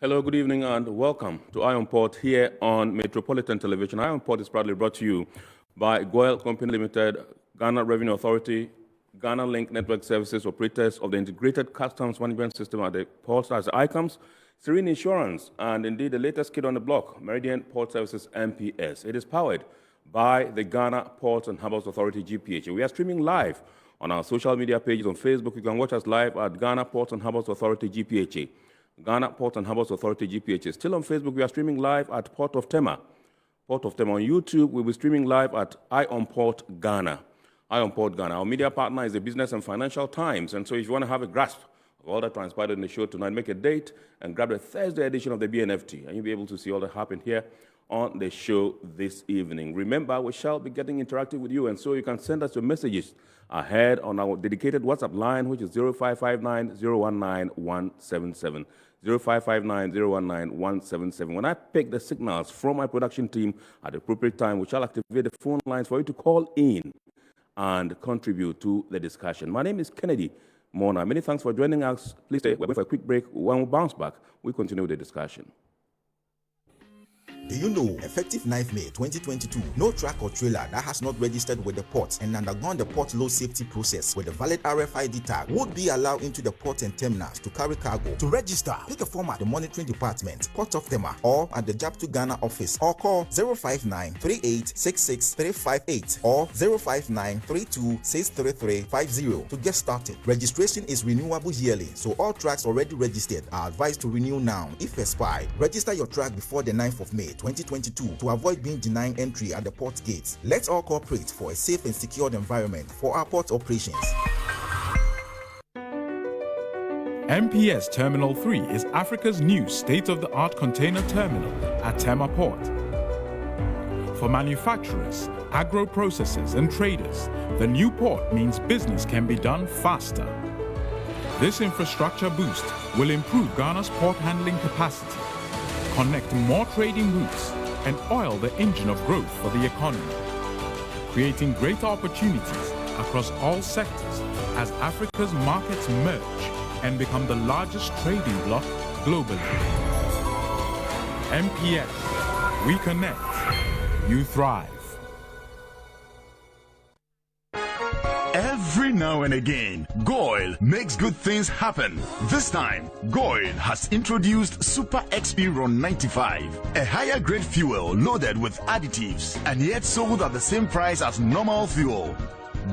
Hello, good evening, and welcome to Iron Port here on Metropolitan Television. Iron Port is proudly brought to you by Goyle Company Limited, Ghana Revenue Authority, Ghana Link Network Services, operators of the Integrated Customs Management System at the ports as ICAMS, Serene Insurance, and indeed the latest kid on the block, Meridian Port Services MPS. It is powered by the Ghana Ports and Harbours Authority, GPHA. We are streaming live on our social media pages on Facebook. You can watch us live at Ghana Ports and Harbours Authority, GPHA. Ghana Port and Harbours Authority, GPHA. Still on Facebook, we are streaming live at Port of Tema. Port of Tema. On YouTube, we'll be streaming live at Iron Port Ghana. Iron Port Ghana. Our media partner is the Business and Financial Times. And so if you want to have a grasp of all that transpired in the show tonight, make a date and grab the Thursday edition of the BNFT. And you'll be able to see all that happened here on the show this evening. Remember, we shall be getting interactive with you, and so you can send us your messages ahead on our dedicated WhatsApp line, which is 0559-019-177. 0559-019-177. When I pick the signals from my production team at the appropriate time, we shall activate the phone lines for you to call in and contribute to the discussion. My name is Kennedy Mona. Many thanks for joining us. Please stay. We're going for a quick break. When we bounce back, we continue the discussion. Do you know, effective 9th May 2022, no truck or trailer that has not registered with the port and undergone the port load safety process with a valid RFID tag would be allowed into the port and terminals to carry cargo? To register, pick a form at the monitoring department, Port of Tema, or at the JAP2 Ghana office, or call 059-3866-358 or 059-32-63350 to get started. Registration is renewable yearly, so all trucks already registered are advised to renew now if expired. Register your truck before the 9th of May 2022 to avoid being denied entry at the port gates. Let's all cooperate for a safe and secured environment for our port operations. MPS Terminal 3 is Africa's new state-of-the-art container terminal at Tema Port. For manufacturers, agro-processors and traders, the new port means business can be done faster. This infrastructure boost will improve Ghana's port handling capacity, connect more trading routes, and oil the engine of growth for the economy, creating greater opportunities across all sectors as Africa's markets merge and become the largest trading bloc globally. MPS, we connect, you thrive. Every now and again, Goyle makes good things happen. This time, Goyle has introduced Super XP Ron 95, a higher grade fuel loaded with additives and yet sold at the same price as normal fuel.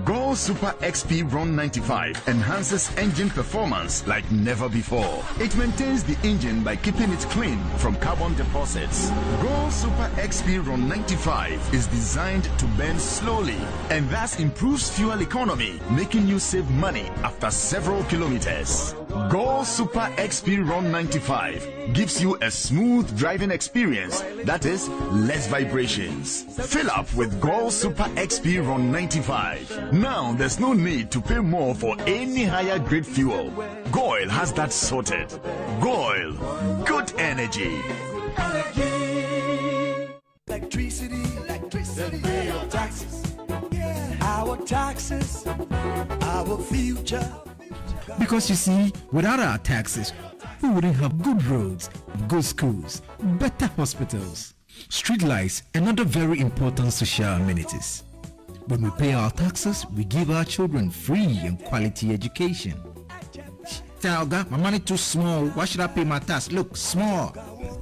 Goyle Super XP Ron 95 enhances engine performance like never before. It maintains the engine by keeping it clean from carbon deposits. Goyle Super XP Ron 95 is designed to burn slowly and thus improves fuel economy, making you save money after several kilometers. Goyle Super XP Ron 95 gives you a smooth driving experience, that is, less vibrations. Fill up with Goyle Super XP Ron 95. Now there's no need to pay more for any higher grade fuel. Goyle has that sorted. Goyle, good energy. Electricity, then pay your taxes. Our taxes, our future. Because you see, without our taxes, we wouldn't have good roads, good schools, better hospitals, street lights, and other very important social amenities. When we pay our taxes, we give our children free and quality education. Talga, my money too small. Why should I pay my tax? Look, small.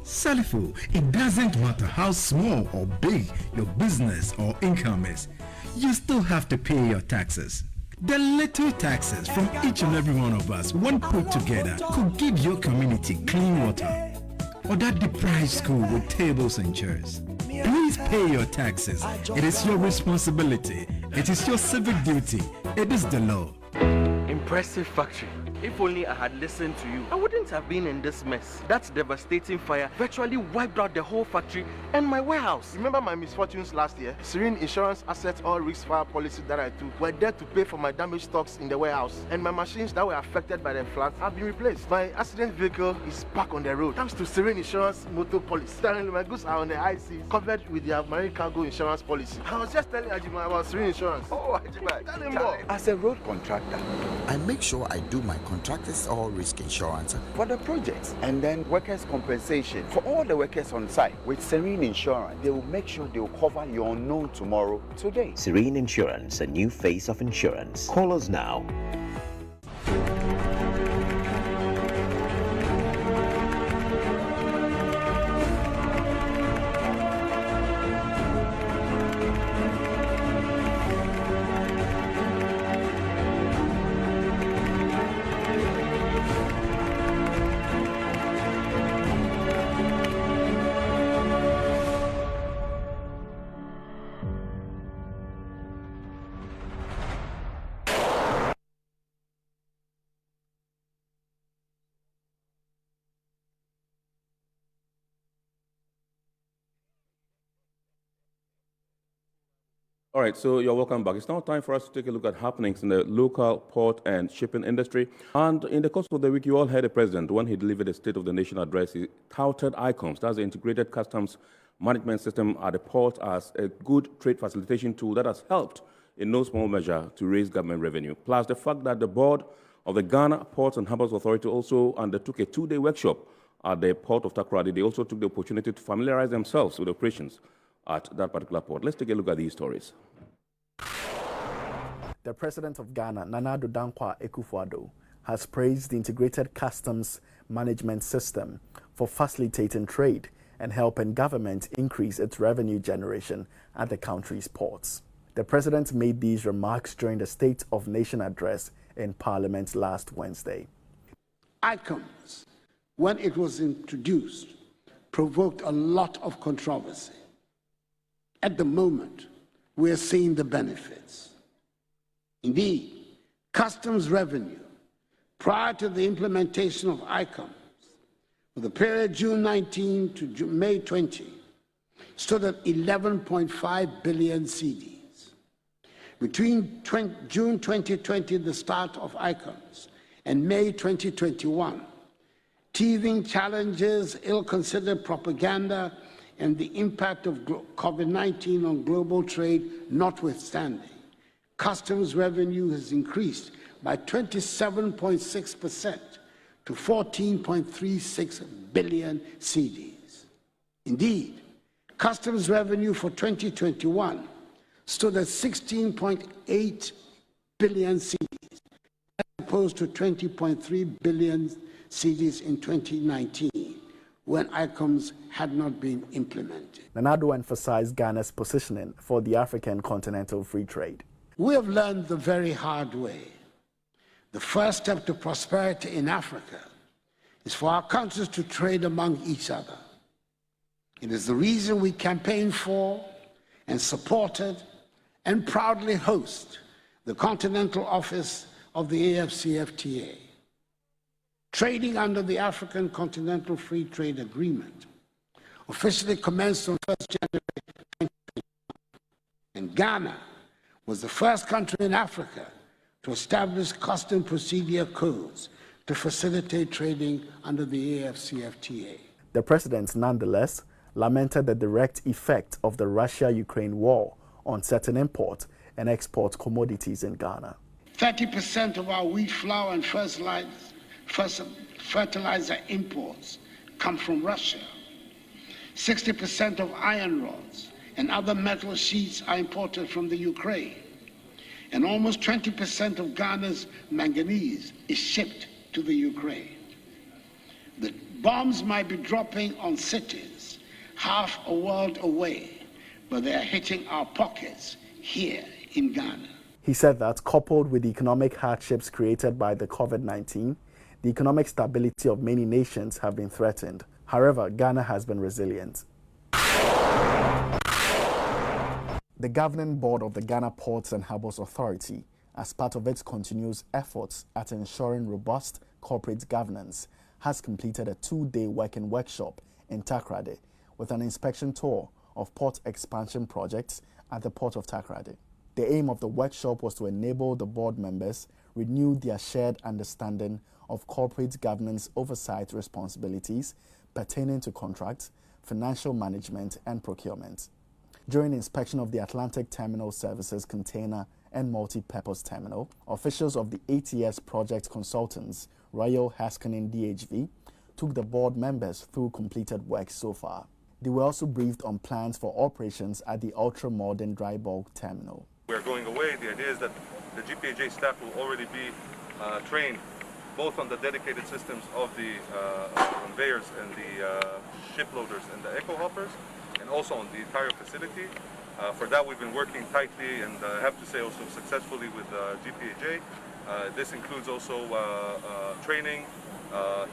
Salifo, it doesn't matter how small or big your business or income is. You still have to pay your taxes. The little taxes from each and every one of us, when put together, could give your community clean water or that deprived school with tables and chairs. Please pay your taxes. It is your responsibility. It is your civic duty. It is the law. Impressive factory. If only I had listened to you, I wouldn't have been in this mess. That devastating fire virtually wiped out the whole factory and my warehouse. Remember my misfortunes last year? Serene Insurance Asset All Risk Fire policy that I took were there to pay for my damaged stocks in the warehouse. And my machines that were affected by the flood have been replaced. My accident vehicle is back on the road thanks to Serene Insurance motor policy. Currently, my goods are on the high seas covered with their marine cargo insurance policy. I was just telling Ajima about Serene Insurance. Oh, Ajima, tell him more. As a road contractor, I make sure I do my contractors all risk insurance for the projects, and then workers' compensation for all the workers on site. With Serene Insurance, they will make sure they will cover your unknown tomorrow today. Serene Insurance, a new face of insurance. Call us now. All right, so you're welcome back. It's now time for us to take a look at happenings in the local port and shipping industry. And in the course of the week, you all heard the president when he delivered a State of the Nation address. He touted ICOMS, that's the Integrated Customs Management System at the port, as a good trade facilitation tool that has helped in no small measure to raise government revenue. Plus the fact that the board of the Ghana Ports and Harbours Authority also undertook a 2-day workshop at the port of Takoradi. They also took the opportunity to familiarize themselves with operations at that particular port. Let's take a look at these stories. The president of Ghana, Nana Addo Dankwa Akufo-Addo, has praised the Integrated Customs Management System for facilitating trade and helping government increase its revenue generation at the country's ports. The president made these remarks during the State of Nation address in Parliament last Wednesday. ICOMS, when it was introduced, provoked a lot of controversy. At the moment, we are seeing the benefits. Indeed, customs revenue prior to the implementation of ICOMS for the period June 19 to May 20 stood at 11.5 billion cedis. Between June 2020, the start of ICOMS, and May 2021, teething challenges, ill-considered propaganda, and the impact of COVID-19 on global trade notwithstanding, customs revenue has increased by 27.6% to 14.36 billion cedis. Indeed, customs revenue for 2021 stood at 16.8 billion cedis, as opposed to 20.3 billion cedis in 2019, when ICOMS had not been implemented. Nana Addo emphasized Ghana's positioning for the African continental free trade. We have learned the very hard way. The first step to prosperity in Africa is for our countries to trade among each other. It is the reason we campaign for and supported and proudly host the Continental Office of the AFCFTA. Trading under the African Continental Free Trade Agreement officially commenced on 1st January 2021, and Ghana was the first country in Africa to establish custom procedure codes to facilitate trading under the AFCFTA. The president, nonetheless, lamented the direct effect of the Russia-Ukraine war on certain import and export commodities in Ghana. 30% of our wheat flour and fertilizer imports come from Russia. 60% of iron rods and other metal sheets are imported from the Ukraine. And almost 20% of Ghana's manganese is shipped to the Ukraine. The bombs might be dropping on cities half a world away, but they are hitting our pockets here in Ghana. He said that, coupled with the economic hardships created by the COVID-19, the economic stability of many nations have been threatened. However, Ghana has been resilient. The governing board of the Ghana Ports and Harbours Authority, as part of its continuous efforts at ensuring robust corporate governance, has completed a 2-day working workshop in Takoradi with an inspection tour of port expansion projects at the port of Takoradi. The aim of the workshop was to enable the board members renew their shared understanding of corporate governance oversight responsibilities pertaining to contracts, financial management, and procurement. During inspection of the Atlantic Terminal Services container and multi-purpose terminal, officials of the ATS project consultants, Royal Haskoning DHV, took the board members through completed work so far. They were also briefed on plans for operations at the ultra-modern dry bulk terminal. We are going away. The idea is that the GPHA staff will already be trained both on the dedicated systems of the conveyors and the ship loaders and the echo hoppers, and also on the entire facility. For that, we've been working tightly and I have to say also successfully with GPHA. This includes also training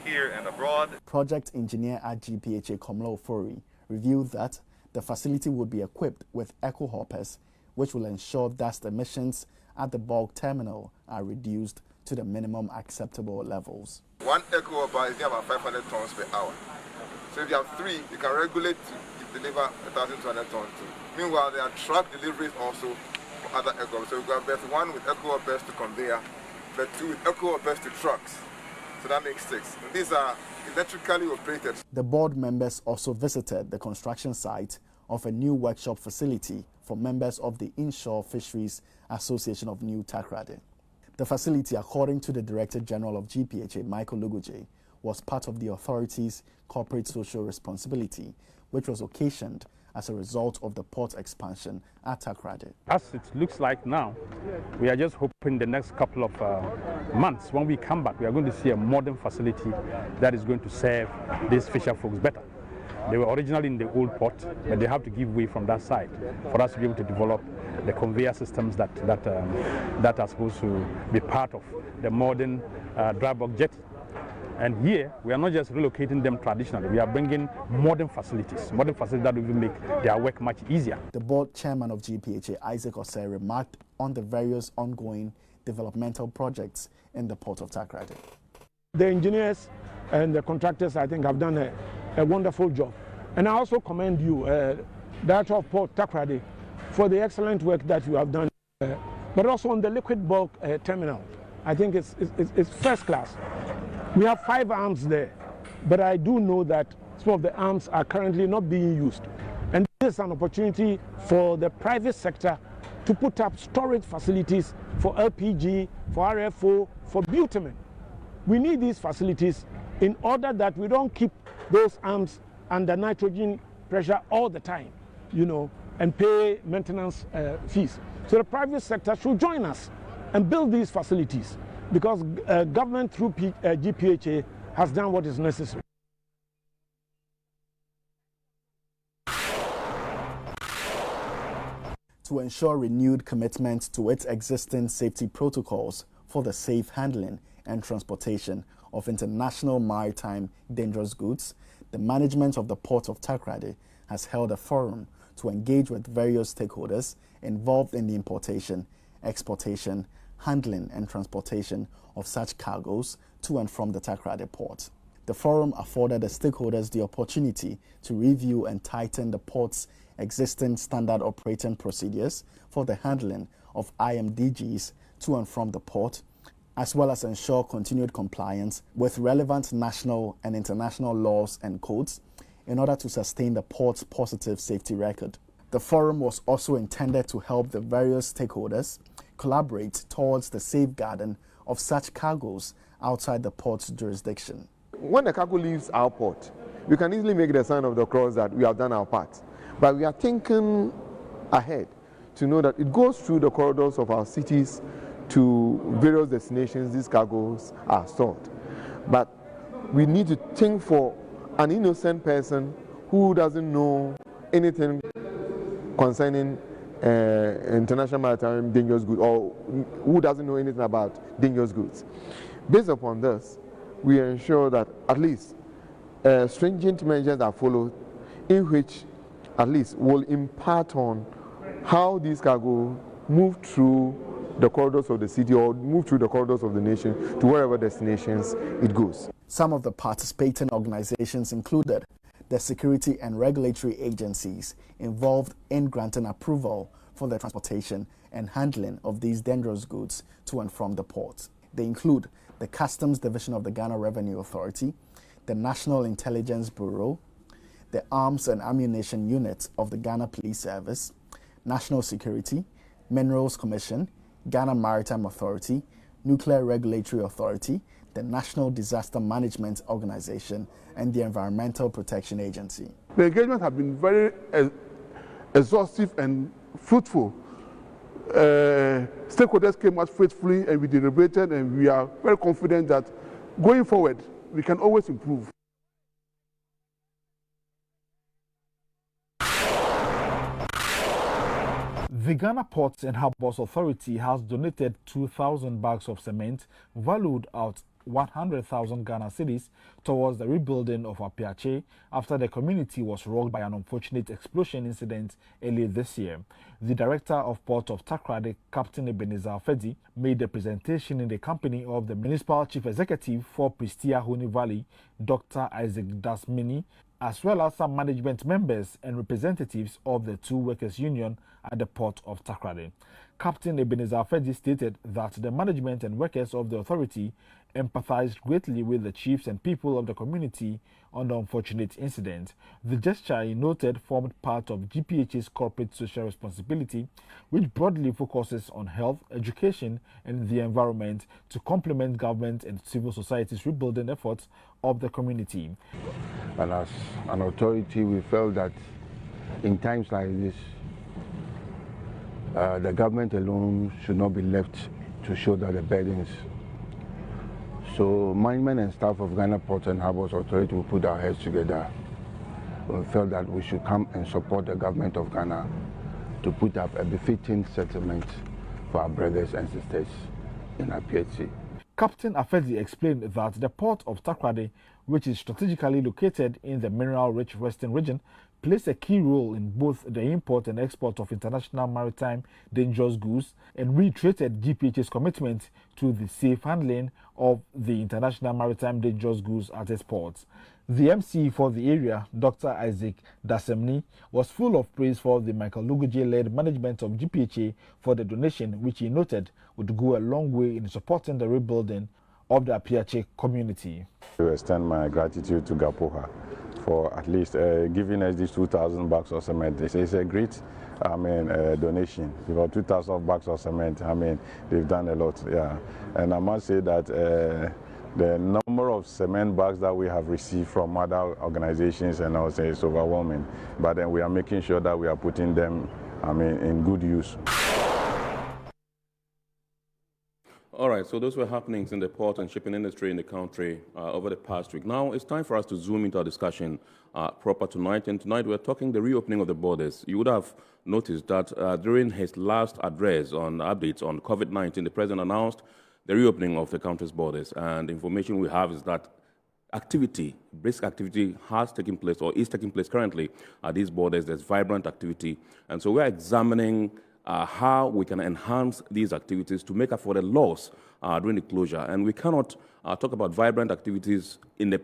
here and abroad. Project engineer at GPHA Komla Ofori revealed that the facility would be equipped with echo hoppers, which will ensure dust emissions at the bulk terminal are reduced to the minimum acceptable levels. One echo hopper is about 500 tons per hour. So if you have three, you can regulate to deliver 1,200 tons too. Meanwhile, there are truck deliveries also for other echo hoppers. So we've got one with echo hoppers to conveyor, but two with echo hoppers to trucks. So that makes 6. And these are electrically operated. The board members also visited the construction site of a new workshop facility for members of the Inshore Fisheries Association of New Takoradi. The facility, according to the Director General of GPHA, Michael Luguje, was part of the authority's corporate social responsibility, which was occasioned as a result of the port expansion at Takoradi. As it looks like now, we are just hoping the next couple of months, when we come back, we are going to see a modern facility that is going to serve these fisher folks better. They were originally in the old port, but they have to give way from that side for us to be able to develop the conveyor systems that are supposed to be part of the modern dry bulk jetty. And here, we are not just relocating them traditionally, we are bringing modern facilities that will make their work much easier. The board chairman of GPHA, Isaac Osei, remarked on the various ongoing developmental projects in the port of Takoradi. The engineers and the contractors, I think, have done a wonderful job. And I also commend you, Director of Port Takoradi, for the excellent work that you have done, but also on the liquid bulk terminal. I think it's first class. We have 5 arms there, but I do know that some of the arms are currently not being used. And this is an opportunity for the private sector to put up storage facilities for LPG, for RFO, for bitumen. We need these facilities in order that we don't keep those arms under nitrogen pressure all the time, and pay maintenance fees. So the private sector should join us and build these facilities, because government through GPHA has done what is necessary. To ensure renewed commitment to its existing safety protocols for the safe handling and transportation of international maritime dangerous goods, the management of the Port of Takoradi has held a forum to engage with various stakeholders involved in the importation, exportation, handling and transportation of such cargoes to and from the Takoradi port. The forum afforded the stakeholders the opportunity to review and tighten the port's existing standard operating procedures for the handling of IMDGs to and from the port, as well as ensure continued compliance with relevant national and international laws and codes in order to sustain the port's positive safety record. The forum was also intended to help the various stakeholders collaborate towards the safeguarding of such cargoes outside the port's jurisdiction. When the cargo leaves our port, we can easily make the sign of the cross that we have done our part. But we are thinking ahead to know that it goes through the corridors of our cities to various destinations these cargoes are stored. But we need to think for an innocent person who doesn't know anything concerning international maritime dangerous goods, or who doesn't know anything about dangerous goods. Based upon this, we ensure that at least stringent measures are followed, in which at least will impart on how these cargo move through the corridors of the city or move through the corridors of the nation to wherever destinations it goes. Some of the participating organizations included the security and regulatory agencies involved in granting approval for the transportation and handling of these dangerous goods to and from the port. They include the Customs Division of the Ghana Revenue Authority, the National Intelligence Bureau, the Arms and Ammunition Unit of the Ghana Police Service, National Security, Minerals Commission, Ghana Maritime Authority, Nuclear Regulatory Authority, the National Disaster Management Organization, and the Environmental Protection Agency. The engagement has been very exhaustive and fruitful. Stakeholders came out faithfully and we deliberated, and we are very confident that going forward we can always improve. The Ghana Ports and Harbours Authority has donated 2,000 bags of cement valued at 100,000 Ghana cedis towards the rebuilding of Apiache after the community was rocked by an unfortunate explosion incident early this year. The director of Port of Takoradi, Captain Ebenezer Fedi, made the presentation in the company of the Municipal Chief Executive for Pristia Honi Valley, Dr. Isaac Dasmini, as well as some management members and representatives of the two workers' union at the Port of Takoradi. Captain Ebenezer Fedi stated that the management and workers of the authority empathized greatly with the chiefs and people of the community on the unfortunate incident. The gesture, he noted, formed part of GPH's corporate social responsibility, which broadly focuses on health, education, and the environment to complement government and civil society's rebuilding efforts of the community. And as an authority, we felt that in times like this, the government alone should not be left to shoulder the burdens. So management and staff of Ghana Ports and Harbours Authority will put our heads together. We felt that we should come and support the government of Ghana to put up a befitting settlement for our brothers and sisters in Apiache. Captain Afedi explained that the Port of Takoradi, which is strategically located in the mineral-rich western region, plays a key role in both the import and export of international maritime dangerous goods, and reiterated GPH's commitment to the safe handling of the international maritime dangerous goods at its ports. The MC for the area, Dr. Isaac Dasemni, was full of praise for the Michael Luguje-led management of GPHA for the donation, which he noted would go a long way in supporting the rebuilding of the Apiache community. To extend my gratitude to Gapoha for at least giving us these 2,000 bags of cement. It's a great, donation. About 2,000 bags of cement. They've done a lot. Yeah, and I must say that the number of cement bags that we have received from other organizations and also is overwhelming. But then we are making sure that we are putting them, in good use. All right, so those were happenings in the port and shipping industry in the country over the past week. Now it's time for us to zoom into our discussion proper tonight. And tonight we're talking the reopening of the borders. You would have noticed that during his last address on updates on COVID-19, the president announced the reopening of the country's borders. And the information we have is that brisk activity has taken place or is taking place currently at these borders. There's vibrant activity. And so we're examining how we can enhance these activities to make up for the loss during the closure. And we cannot talk about vibrant activities in the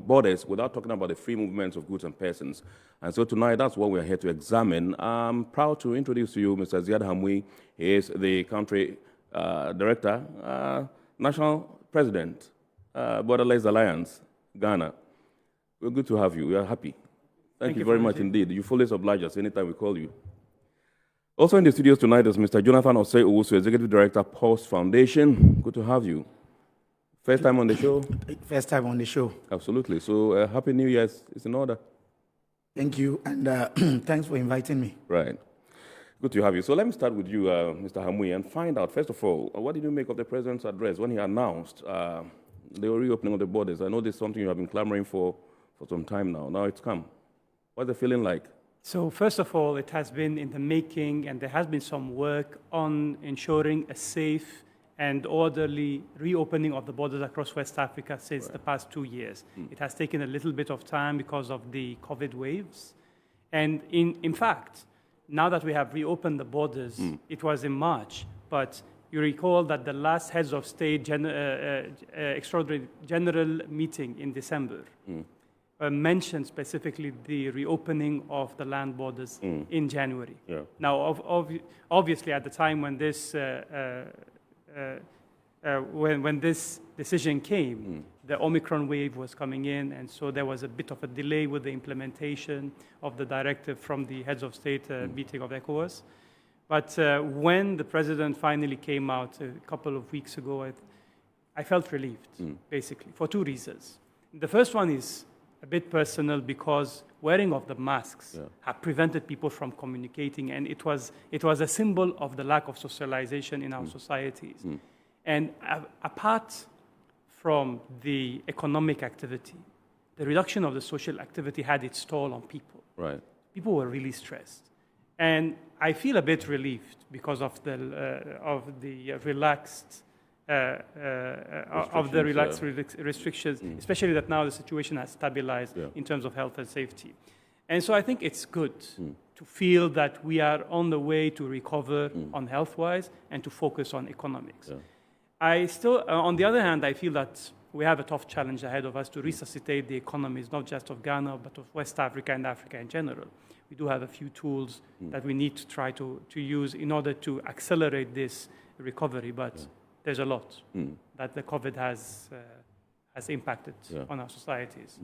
borders without talking about the free movements of goods and persons. And so tonight, that's what we're here to examine. I'm proud to introduce to you Mr. Ziad Hamwi. He is the country director, national president, Borderless Alliance, Ghana. We're good to have you. We are happy. Thank you very much indeed. You fully oblige us anytime we call you. Also in the studios tonight is Mr. Jonathan Osayoso, Executive Director, Post Foundation. Good to have you. First time on the show? First time on the show. Absolutely. So Happy New Year. It's in order. Thank you, and thanks for inviting me. Right. Good to have you. So let me start with you, Mr. Hamwi, and find out, first of all, what did you make of the President's address when he announced the reopening of the borders? I know this is something you have been clamoring for some time now. Now it's come. What's the feeling like? So first of all, it has been in the making, and there has been some work on ensuring a safe and orderly reopening of the borders across West Africa since the past 2 years. It has taken a little bit of time because of the COVID waves. And in fact, now that we have reopened the borders, it was in March, but you recall that the last heads of state extraordinary general meeting in December mentioned specifically the reopening of the land borders in January. Yeah. Now, obviously, at the time when this when this decision came, the Omicron wave was coming in, and so there was a bit of a delay with the implementation of the directive from the heads of state meeting of ECOWAS. But when the president finally came out a couple of weeks ago, I felt relieved, basically, for two reasons. The first one is a bit personal because wearing of the masks have prevented people from communicating, and it was a symbol of the lack of socialization in our societies. And apart from the economic activity, the reduction of the social activity had its toll on people. Right. People were really stressed. And I feel a bit relieved because of the relaxed restrictions, especially that now the situation has stabilized in terms of health and safety. And so I think it's good to feel that we are on the way to recover on health-wise and to focus on economics. I still, on the other hand, I feel that we have a tough challenge ahead of us to resuscitate the economies, not just of Ghana, but of West Africa and Africa in general. We do have a few tools that we need to try to use in order to accelerate this recovery, but there's a lot that the COVID has impacted on our societies,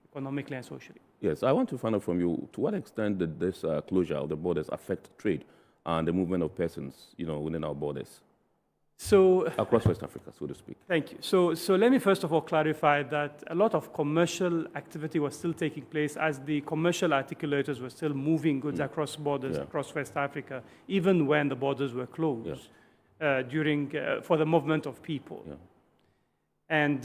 economically and socially. Yes, I want to find out from you, to what extent did this closure of the borders affect trade and the movement of persons, within our borders? So, across West Africa, so to speak. Thank you. So let me first of all clarify that a lot of commercial activity was still taking place as the commercial articulators were still moving goods across borders, across West Africa, even when the borders were closed for the movement of people. And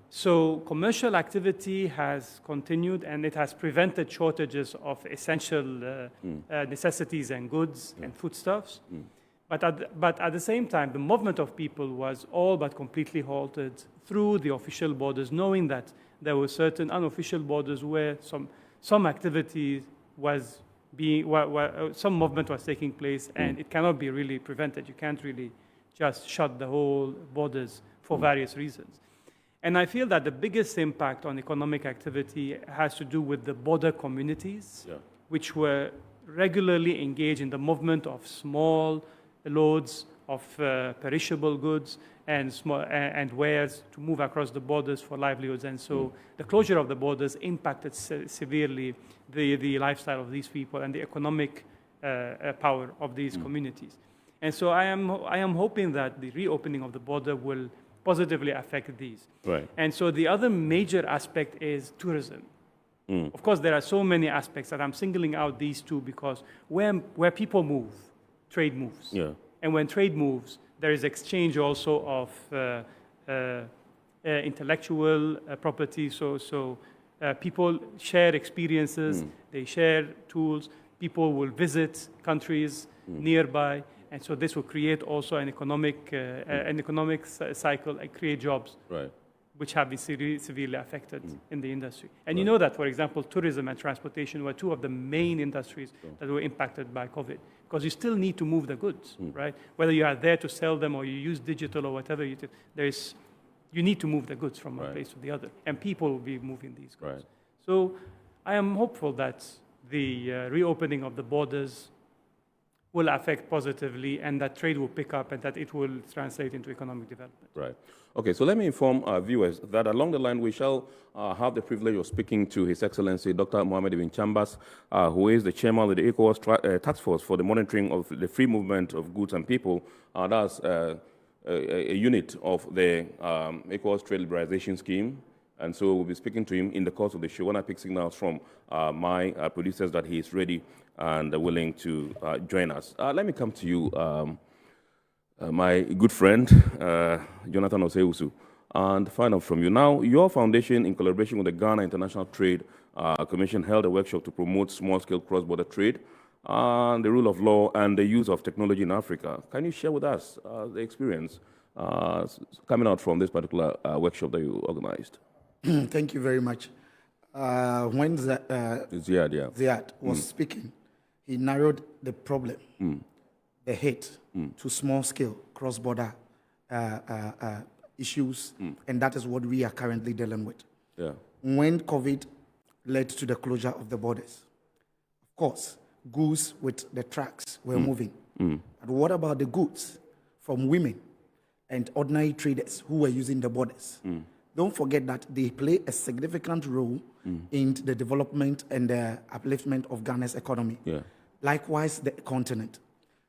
so commercial activity has continued, and it has prevented shortages of essential necessities and goods and foodstuffs. But at the same time, the movement of people was all but completely halted through the official borders, knowing that there were certain unofficial borders where some activity was some movement was taking place, and it cannot be really prevented. You can't really just shut the whole borders for various reasons. And I feel that the biggest impact on economic activity has to do with the border communities, which were regularly engaged in the movement of small loads of perishable goods and wares to move across the borders for livelihoods. And so the closure of the borders impacted severely the lifestyle of these people and the economic power of these communities. And so I am hoping that the reopening of the border will positively affect these. Right. And so the other major aspect is tourism. Of course, there are so many aspects that I'm singling out these two because where people move, trade moves. And when trade moves, there is exchange also of intellectual property. So people share experiences, they share tools, people will visit countries nearby, and so this will create also an economic cycle and create jobs, which have been severely affected in the industry. And you know that, for example, tourism and transportation were two of the main industries that were impacted by COVID, because you still need to move the goods, right? Whether you are there to sell them or you use digital or whatever you do, you need to move the goods from one place to the other, and people will be moving these goods. So I am hopeful that the reopening of the borders will affect positively, and that trade will pick up, and that it will translate into economic development. Right. Okay, so let me inform our viewers that along the line we shall have the privilege of speaking to His Excellency Dr. Mohamed Ibn Chambers, who is the chairman of the ECOWAS Task Force for the monitoring of the free movement of goods and people. That's a unit of the ECOWAS Trade Liberalization Scheme. And so we'll be speaking to him in the course of the show. When I pick signals from my producers that he is ready and willing to join us. Let me come to you, my good friend, Jonathan Osayoso, and find out from you. Now, your foundation, in collaboration with the Ghana International Trade Commission, held a workshop to promote small-scale cross-border trade, the rule of law, and the use of technology in Africa. Can you share with us the experience coming out from this particular workshop that you organized? Thank you very much. When Ziad was speaking, he narrowed the problem, the hit, to small-scale cross-border issues, and that is what we are currently dealing with. When COVID led to the closure of the borders, of course, goods with the trucks were moving. But what about the goods from women and ordinary traders who were using the borders? Don't forget that they play a significant role in the development and the upliftment of Ghana's economy. Likewise, the continent.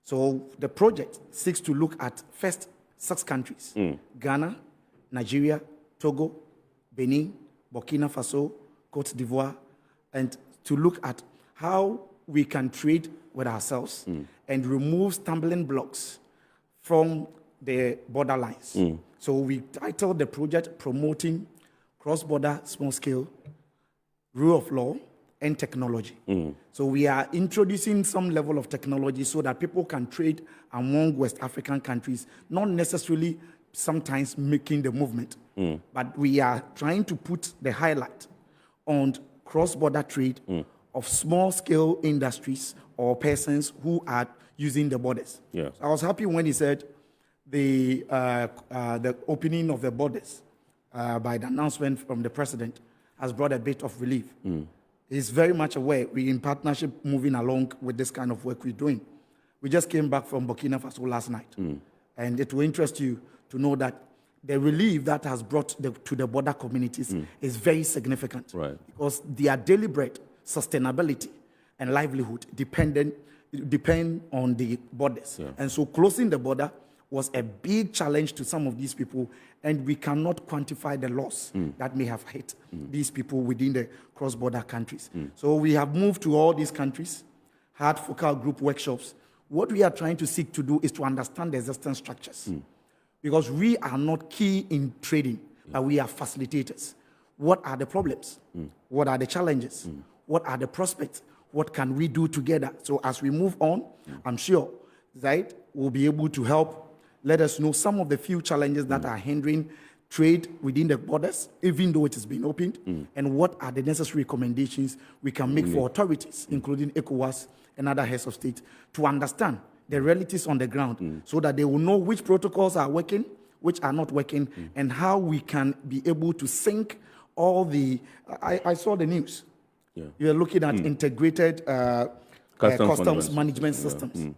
So the project seeks to look at first 6 countries, Ghana, Nigeria, Togo, Benin, Burkina Faso, Cote d'Ivoire, and to look at how we can trade with ourselves and remove stumbling blocks from the borderlines. So we titled the project Promoting Cross-Border Small-Scale Rule of Law and Technology. So we are introducing some level of technology so that people can trade among West African countries, not necessarily sometimes making the movement, but we are trying to put the highlight on cross-border trade of small-scale industries or persons who are using the borders. Yeah. So I was happy when he said the opening of the borders by the announcement from the president has brought a bit of relief. He's very much aware we're in partnership moving along with this kind of work we're doing. We just came back from Burkina Faso last night, and it will interest you to know that the relief that has brought to the border communities is very significant, right? Because their daily bread, sustainability, and livelihood depend on the borders. Yeah. And so closing the border was a big challenge to some of these people, and we cannot quantify the loss that may have hit these people within the cross-border countries. So we have moved to all these countries, had focal group workshops. What we are trying to seek to do is to understand the existing structures, because we are not key in trading, but we are facilitators. What are the problems? What are the challenges? What are the prospects? What can we do together? So as we move on, I'm sure Zaid will be able to help let us know some of the few challenges that are hindering trade within the borders, even though it has been opened, and what are the necessary recommendations we can make for authorities, including ECOWAS and other heads of state, to understand the realities on the ground so that they will know which protocols are working, which are not working, and how we can be able to sync all the... I saw the news. Yeah. You're looking at integrated customs management systems.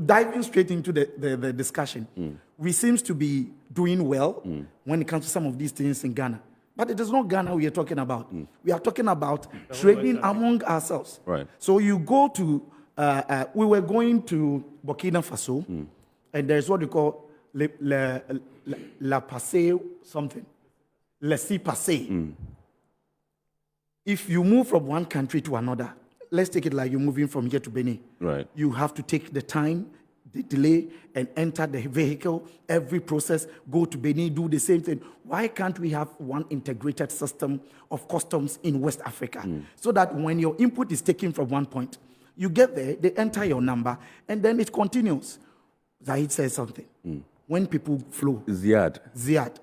Diving straight into the discussion, we seem to be doing well when it comes to some of these things in Ghana. But it is not Ghana we are talking about. We are talking about trading among ourselves. Right. So you go to, we were going to Burkina Faso, and there's what we call la passe something, laissez-passer. If you move from one country to another, let's take it like you're moving from here to Benin. Right. You have to take the time, the delay, and enter the vehicle, every process, go to Benin, do the same thing. Why can't we have one integrated system of customs in West Africa? So that when your input is taken from one point, you get there, they enter your number, and then it continues. Zahid says something. When people flow. Ziad.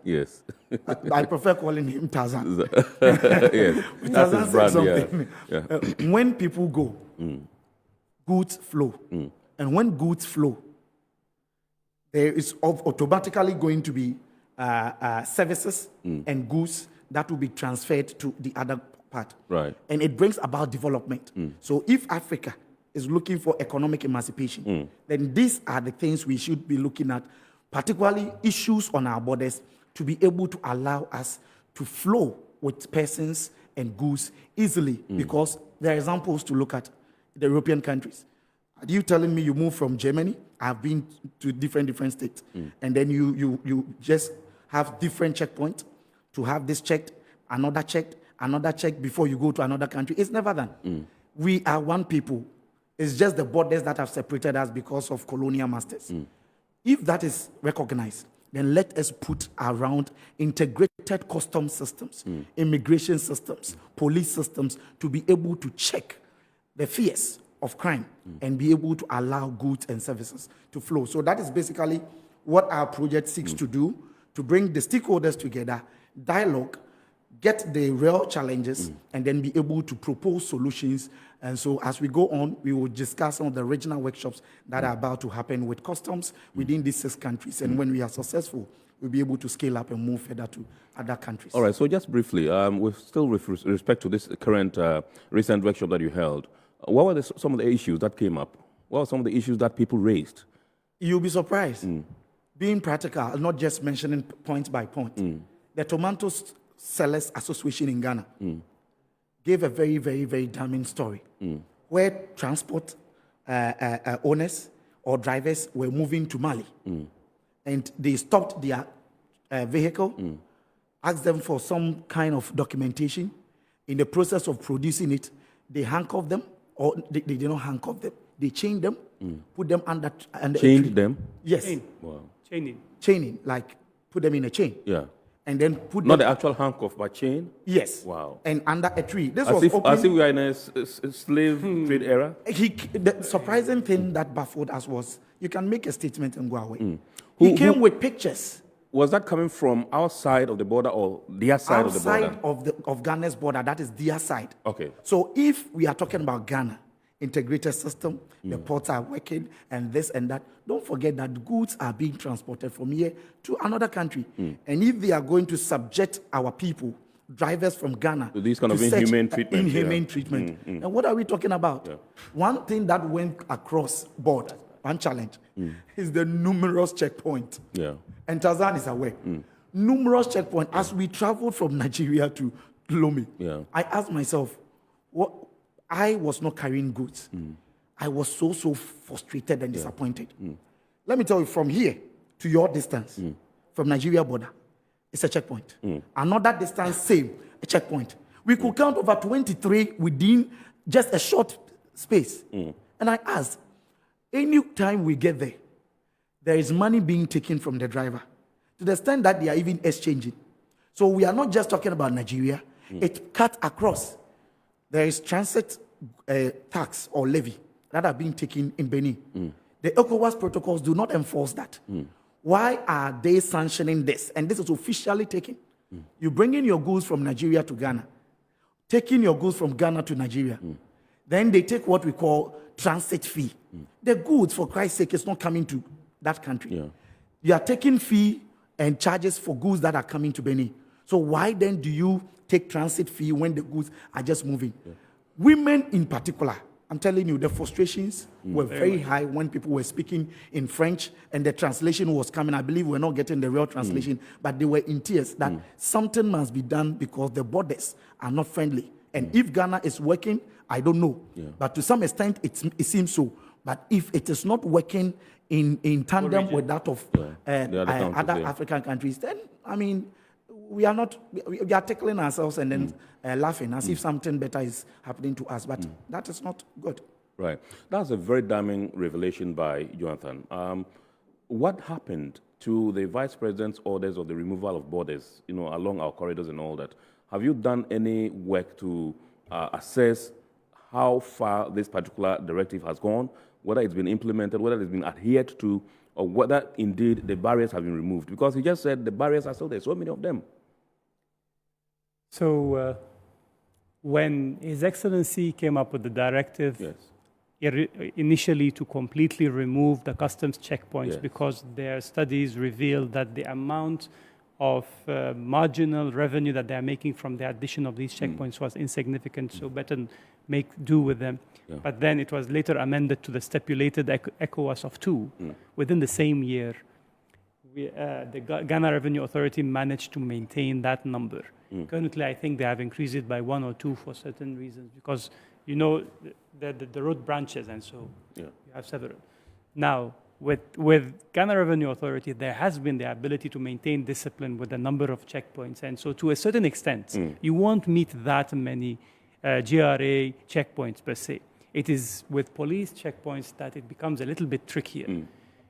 Yes. I prefer calling him Tarzan. Yes. Tarzan said something. Yeah. When people go, goods flow. And when goods flow, there is automatically going to be services and goods that will be transferred to the other part. Right. And it brings about development. So if Africa is looking for economic emancipation, then these are the things we should be looking at, particularly issues on our borders, to be able to allow us to flow with persons and goods easily, because there are examples to look at the European countries. Are you telling me you moved from Germany? I've been to different states, and then you just have different checkpoints to have this checked, another checked before you go to another country. It's never done. We are one people. It's just the borders that have separated us because of colonial masters. If that is recognized, then let us put around integrated customs systems, immigration systems, police systems, to be able to check the fears of crime and be able to allow goods and services to flow. So that is basically what our project seeks to do, to bring the stakeholders together, dialogue, get the real challenges, and then be able to propose solutions. And so as we go on, we will discuss some of the regional workshops that are about to happen with customs within these 6 countries. And when we are successful, we'll be able to scale up and move further to other countries. All right, so just briefly, with respect to this current recent workshop that you held, what were some of the issues that came up? What were some of the issues that people raised? You'll be surprised. Being practical, not just mentioning point by point. The Tomato Sellers Association in Ghana gave a very, very, very damning story where transport owners or drivers were moving to Mali. And they stopped their vehicle, asked them for some kind of documentation. In the process of producing it, they handcuffed them, or they did not handcuff them. They chained them, put them under Chained them? Yes. Wow. Chaining, like put them in a chain. Yeah. And then put Not them... the actual handcuff, but chain? Yes. Wow. And under a tree. This As was if we are in a slave trade era? The surprising thing that baffled us was, you can make a statement and go away. He came with pictures. Was that coming from our side of the border or their side of the border? Outside of Ghana's border, that is their side. Okay. So if we are talking about Ghana, integrated system, the ports are working, and this and that, don't forget that goods are being transported from here to another country. And if they are going to subject our people, drivers from Ghana, to this kind of inhumane treatment. Inhumane treatment. And what are we talking about? One thing that went across board, one challenge, is the numerous checkpoints. And Tarzan is aware. Numerous checkpoints. As we traveled from Nigeria to Lomé, I asked myself, what? I was not carrying goods. I was so frustrated and disappointed. Let me tell you, from here to your distance, from Nigeria border, it's a checkpoint. Another distance, same, a checkpoint. We could count over 23 within just a short space. And I asked, any time we get there, there is money being taken from the driver, to the extent that they are even exchanging. So we are not just talking about Nigeria. It cut across. There is transit tax or levy that are being taken in Benin. The ECOWAS protocols do not enforce that. Why are they sanctioning this? And this is officially taken. You bring in your goods from Nigeria to Ghana, taking your goods from Ghana to Nigeria. Then they take what we call transit fee. The goods, for Christ's sake, is not coming to that country. You are taking fee and charges for goods that are coming to Benin. So why then do you take transit fee when the goods are just moving? Women in particular, I'm telling you, the frustrations were very high when people were speaking in French and the translation was coming. I believe we're not getting the real translation, but they were in tears that something must be done because the borders are not friendly. And if Ghana is working, I don't know. But to some extent, it seems so. But if it is not working in tandem with that of other African countries, then, I mean, we are tickling ourselves and then laughing as if something better is happening to us. But that is not good. Right. That's a very damning revelation by Jonathan. What happened to the Vice President's orders of the removal of borders, along our corridors and all that? Have you done any work to assess how far this particular directive has gone, whether it's been implemented, whether it's been adhered to, or whether indeed the barriers have been removed? Because he just said the barriers are still there, so many of them. So when His Excellency came up with the directive, initially to completely remove the customs checkpoints, because their studies revealed that the amount of marginal revenue that they are making from the addition of these checkpoints was insignificant, so better make do with them. But then it was later amended to the stipulated ECOWAS of 2 within the same year. The Ghana Revenue Authority managed to maintain that number. Currently, I think they have increased it by 1 or 2 for certain reasons, because the road branches, and so you have several. Now, with Ghana Revenue Authority, there has been the ability to maintain discipline with the number of checkpoints, and so to a certain extent, you won't meet that many GRA checkpoints per se. It is with police checkpoints that it becomes a little bit trickier,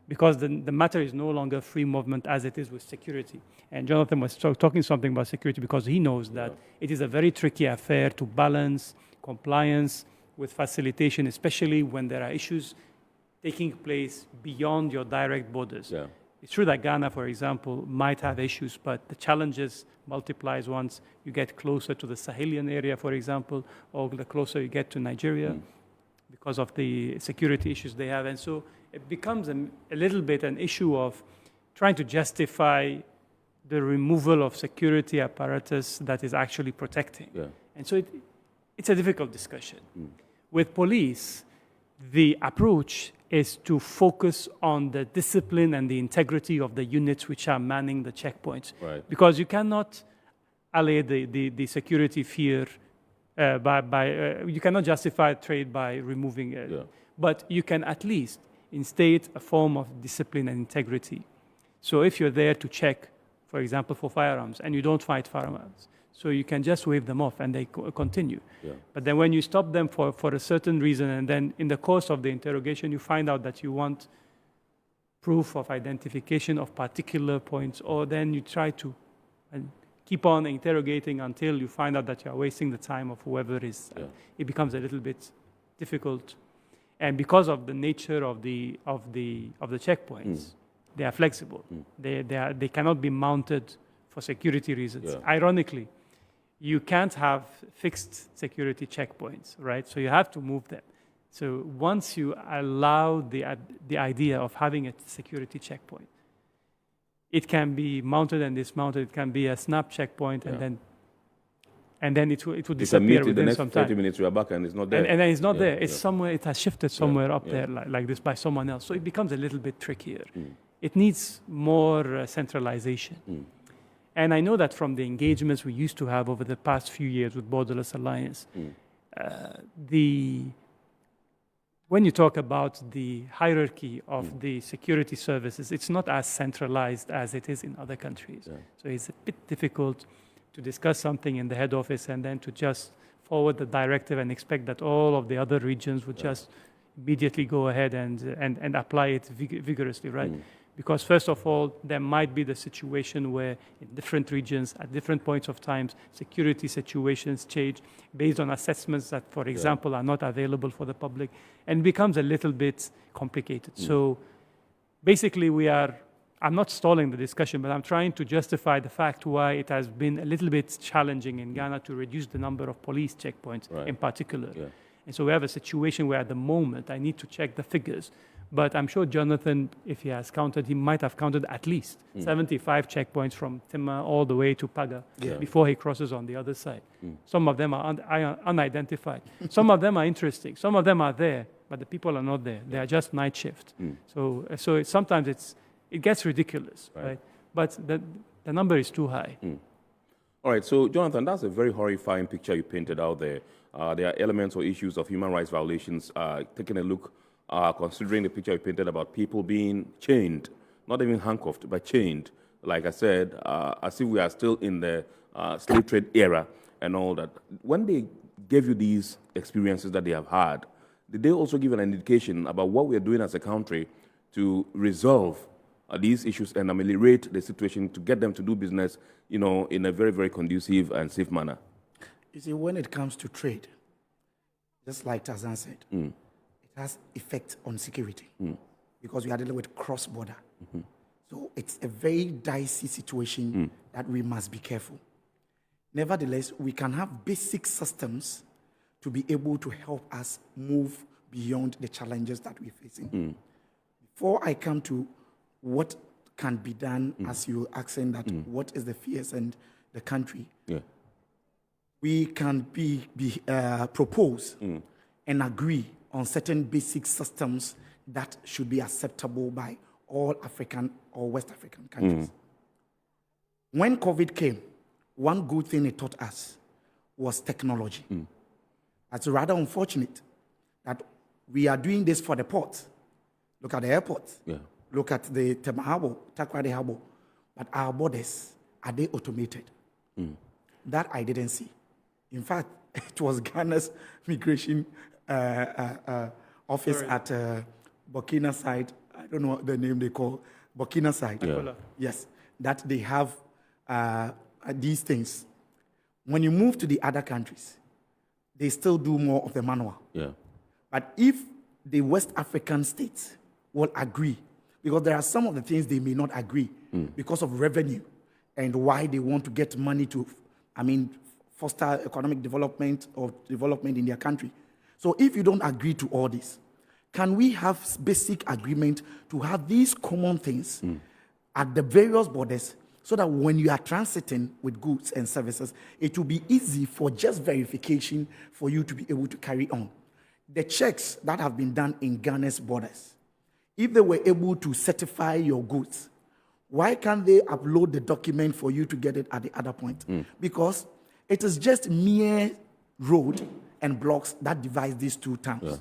because the matter is no longer free movement as it is with security. And Jonathan was talking something about security because he knows that it is a very tricky affair to balance compliance with facilitation, especially when there are issues taking place beyond your direct borders. It's true that Ghana, for example, might have issues, but the challenges multiplies once you get closer to the Sahelian area, for example, or the closer you get to Nigeria because of the security issues they have. And so it becomes a little bit an issue of trying to justify the removal of security apparatus that is actually protecting. And so it's a difficult discussion. With police, the approach is to focus on the discipline and the integrity of the units which are manning the checkpoints. Because you cannot allay the security fear you cannot justify trade by removing it. But you can at least instate a form of discipline and integrity. So if you're there to check, for example, for firearms, and you don't find firearms, so you can just wave them off and they continue. Yeah. But then when you stop them for a certain reason, and then in the course of the interrogation, you find out that you want proof of identification of particular points, or then you try to keep on interrogating until you find out that you are wasting the time of whoever is. Yeah. It becomes a little bit difficult. And because of the nature of the checkpoints, they are flexible. They cannot be mounted for security reasons. Yeah. Ironically, you can't have fixed security checkpoints, right? So you have to move them. So once you allow the idea of having a security checkpoint, it can be mounted and dismounted. It can be a snap checkpoint, and then it will disappear within some time. 30 minutes, you are back and it's not there. And then it's not there. It's somewhere. It has shifted somewhere up there like this by someone else. So it becomes a little bit trickier. It needs more centralization. And I know that from the engagements we used to have over the past few years with Borderless Alliance, when you talk about the hierarchy of the security services, it's not as centralized as it is in other countries. So it's a bit difficult to discuss something in the head office and then to just forward the directive and expect that all of the other regions would just immediately go ahead and apply it vigorously, right? Because first of all, there might be the situation where in different regions, at different points of time, security situations change based on assessments that, for example, are not available for the public, and it becomes a little bit complicated. So basically I'm not stalling the discussion, but I'm trying to justify the fact why it has been a little bit challenging in Ghana to reduce the number of police checkpoints in particular. And so we have a situation where at the moment I need to check the figures. But I'm sure Jonathan, if he has counted, he might have counted at least 75 checkpoints from Timma all the way to Paga before he crosses on the other side. Some of them are unidentified. Some of them are interesting. Some of them are there, but the people are not there. They are just night shift. So sometimes it gets ridiculous, right? But the number is too high. All right, so Jonathan, that's a very horrifying picture you painted out there. There are elements or issues of human rights violations. Taking a look, considering the picture you painted about people being chained, not even handcuffed, but chained, like I said, as if we are still in the slave trade era and all that. When they gave you these experiences that they have had, did they also give an indication about what we are doing as a country to resolve these issues and ameliorate the situation to get them to do business, in a very, very conducive and safe manner? You see, when it comes to trade, just like Tarzan said, it has effect on security because we are dealing with cross-border. So it's a very dicey situation that we must be careful. Nevertheless, we can have basic systems to be able to help us move beyond the challenges that we're facing. Before I come to what can be done, as you're asking that, what is the fears and the country, we can propose and agree on certain basic systems that should be acceptable by all African or West African countries. When COVID came, one good thing it taught us was technology. It's rather unfortunate that we are doing this for the ports. Look at the airports. Look at the Tema Harbour, Takoradi Harbour. But our borders, are they automated? That I didn't see. In fact, it was Ghana's migration office at Burkina side. I don't know what the name they call Burkina side. Yes, that they have these things. When you move to the other countries, they still do more of the manual. But if the West African states will agree, because there are some of the things they may not agree because of revenue and why they want to get money to, foster economic development or development in their country. So if you don't agree to all this, can we have basic agreement to have these common things at the various borders so that when you are transiting with goods and services, it will be easy for just verification for you to be able to carry on. The checks that have been done in Ghana's borders, if they were able to certify your goods, why can't they upload the document for you to get it at the other point? Because it is just mere road and blocks that divide these two towns.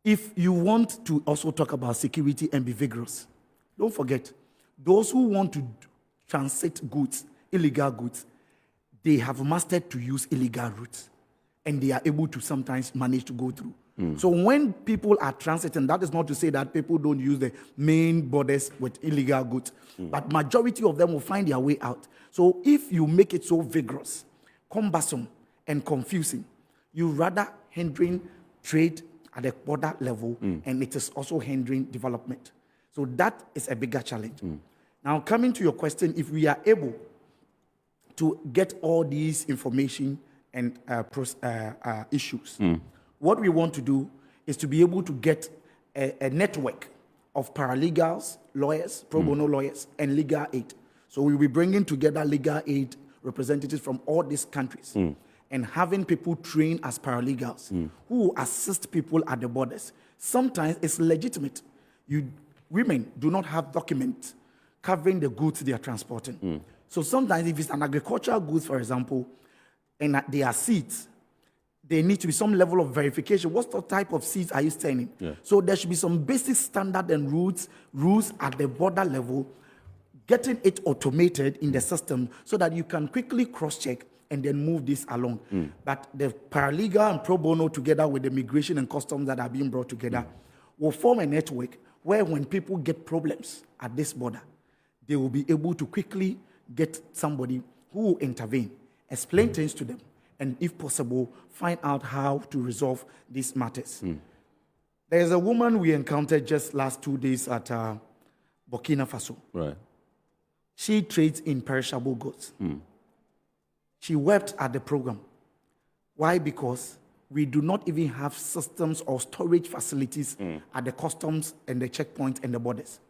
If you want to also talk about security and be vigorous, don't forget, those who want to transit goods, illegal goods, they have mastered to use illegal routes, and they are able to sometimes manage to go through. So when people are transiting, that is not to say that people don't use the main borders with illegal goods, but majority of them will find their way out. So if you make it so vigorous, cumbersome, and confusing, you rather hindering trade at the border level, and it is also hindering development. So that is a bigger challenge. Now, coming to your question, if we are able to get all these information and issues, what we want to do is to be able to get a network of paralegals, lawyers, pro bono lawyers, and legal aid. So we'll be bringing together legal aid representatives from all these countries and having people trained as paralegals who assist people at the borders. Sometimes it's legitimate. Women do not have documents covering the goods they are transporting. So sometimes if it's an agricultural goods, for example, and they are seeds, there need to be some level of verification. What type of seeds are you sending? So there should be some basic standard and rules at the border level, getting it automated in the system so that you can quickly cross-check and then move this along. But the paralegal and pro bono together with the migration and customs that are being brought together will form a network where when people get problems at this border, they will be able to quickly get somebody who will intervene, explain things to them, and if possible, find out how to resolve these matters. There's a woman we encountered just last 2 days at Burkina Faso. Right. She trades in perishable goods. She wept at the program. Why? Because we do not even have systems or storage facilities at the customs and the checkpoints and the borders.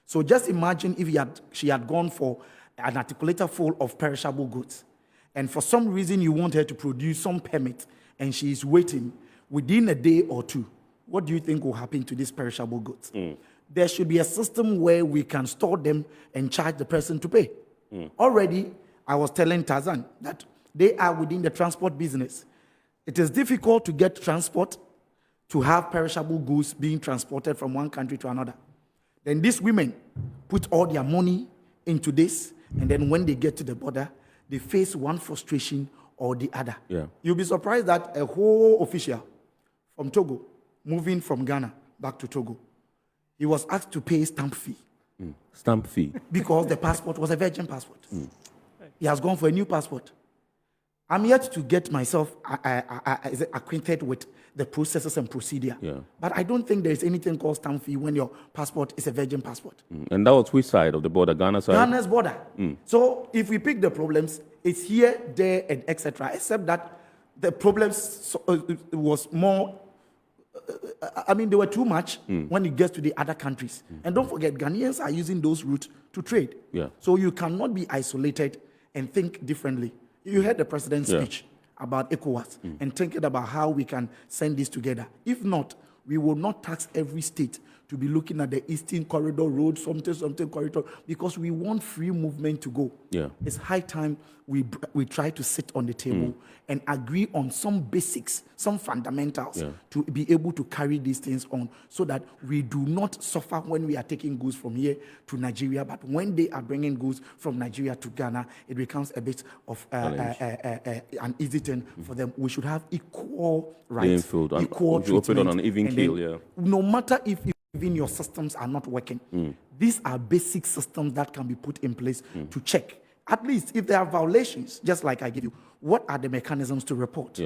So just imagine if she had gone for an articulator full of perishable goods, and for some reason you want her to produce some permit, and she is waiting within a day or two. What do you think will happen to these perishable goods? There should be a system where we can store them and charge the person to pay. Already, I was telling Tarzan that they are within the transport business. It is difficult to get transport to have perishable goods being transported from one country to another. Then these women put all their money into this, and then when they get to the border, they face one frustration or the other. You'll be surprised that a whole official from Togo, moving from Ghana back to Togo, he was asked to pay stamp fee. Stamp fee? Because the passport was a virgin passport. He has gone for a new passport. I'm yet to get myself acquainted with the processes and procedure. But I don't think there is anything called stamp fee when your passport is a virgin passport. And that was which side of the border? Ghana side? Ghana's border. So if we pick the problems, it's here, there, and etc. Except that the problems was more, they were too much when it gets to the other countries. And don't forget, Ghanaians are using those routes to trade. So you cannot be isolated and think differently. You heard the president's speech about ECOWAS and thinking about how we can send this together. If not, we will not tax every state to be looking at the Eastern Corridor Road, something corridor, because we want free movement to go. It's high time we try to sit on the table and agree on some basics, some fundamentals to be able to carry these things on so that we do not suffer when we are taking goods from here to Nigeria, but when they are bringing goods from Nigeria to Ghana, it becomes a bit of an easy thing for them. We should have equal rights, equal treatment. On an even keel, no matter if even your systems are not working, these are basic systems that can be put in place to check. At least if there are violations, just like I give you, what are the mechanisms to report?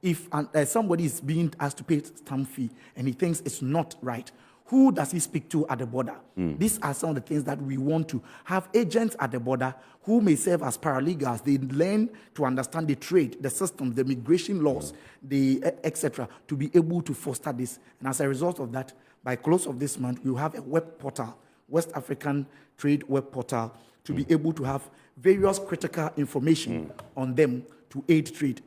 If somebody is being asked to pay stamp fee and he thinks it's not right, who does he speak to at the border? These are some of the things that we want to have agents at the border who may serve as paralegals. They learn to understand the trade, the systems, the migration laws, the etc., to be able to foster this. And as a result of that, by close of this month, we will have a web portal, West African Trade Web Portal, to be able to have various critical information on them to aid trade.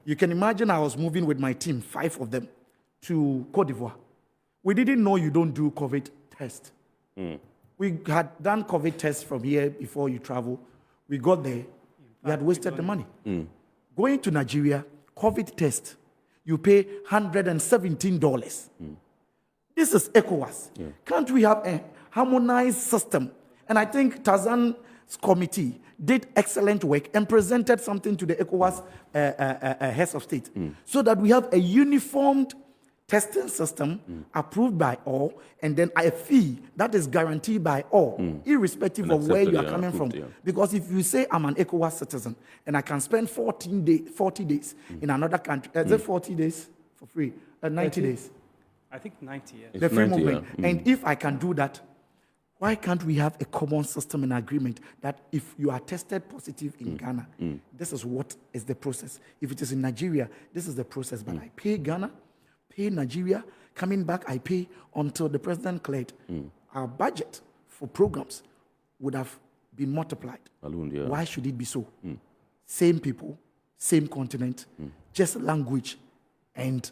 You can imagine I was moving with my team, 5 of them, to Cote d'Ivoire. We didn't know you don't do COVID test. We had done COVID tests from here before you travel. We got there. We had wasted the money. Going to Nigeria, COVID test, you pay $117. This is ECOWAS. Yeah. Can't we have a harmonized system? And I think Tarzan's committee did excellent work and presented something to the ECOWAS heads of state so that we have a uniformed testing system approved by all, and then a fee that is guaranteed by all, irrespective of where you are coming from. Because if you say I'm an ECOWAS citizen and I can spend 40 days in another country, is it 40 days for free? 90 days? I think 90, yeah. The free movement. And if I can do that, why can't we have a common system and agreement that if you are tested positive in Ghana, this is what is the process. If it is in Nigeria, this is the process. But I pay Ghana, pay Nigeria, coming back I pay until the president cleared. Our budget for programs would have been multiplied. Why should it be so? Same people, same continent, just language, and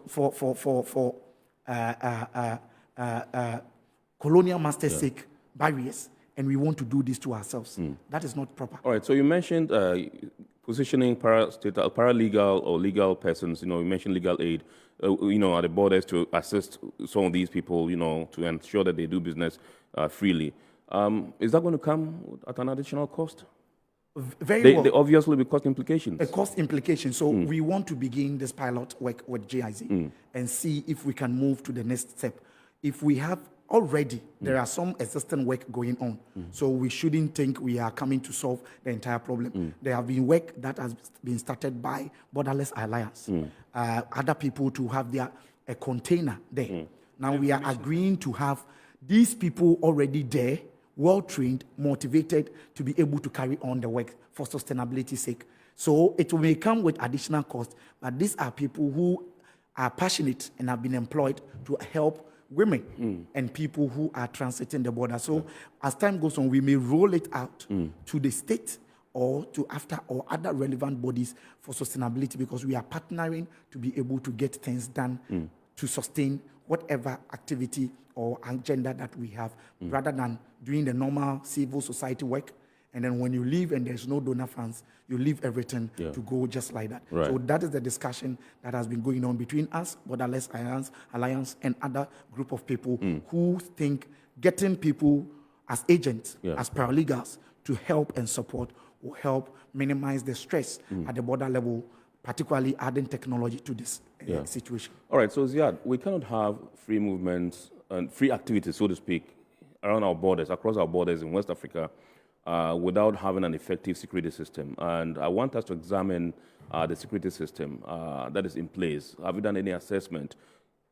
for colonial master's sake barriers, and we want to do this to ourselves. That is not proper. All right, so you mentioned positioning paralegal or legal persons, you mentioned legal aid, at the borders to assist some of these people, to ensure that they do business freely. Is that going to come at an additional cost? Very well. They obviously will be cost implications. A cost implication. So we want to begin this pilot work with GIZ and see if we can move to the next step. If we have already, there are some existing work going on. So we shouldn't think we are coming to solve the entire problem. There have been work that has been started by Borderless Alliance. Other people to have a container there. Now we are agreeing to have these people already there, well-trained, motivated to be able to carry on the work for sustainability's sake. So it may come with additional cost, but these are people who are passionate and have been employed to help women and people who are transiting the border. So as time goes on, we may roll it out to the state or to AFTA or other relevant bodies for sustainability, because we are partnering to be able to get things done to sustain whatever activity or agenda that we have, rather than doing the normal civil society work. And then when you leave and there's no donor funds, you leave everything to go just like that. Right. So that is the discussion that has been going on between us, Borderless Alliance, and other group of people who think getting people as agents, as paralegals, to help and support will help minimize the stress at the border level, particularly adding technology to this situation. All right, so Ziad, we cannot have free movements and free activities, so to speak, around our borders, across our borders in West Africa, without having an effective security system. And I want us to examine the security system that is in place. Have you done any assessment?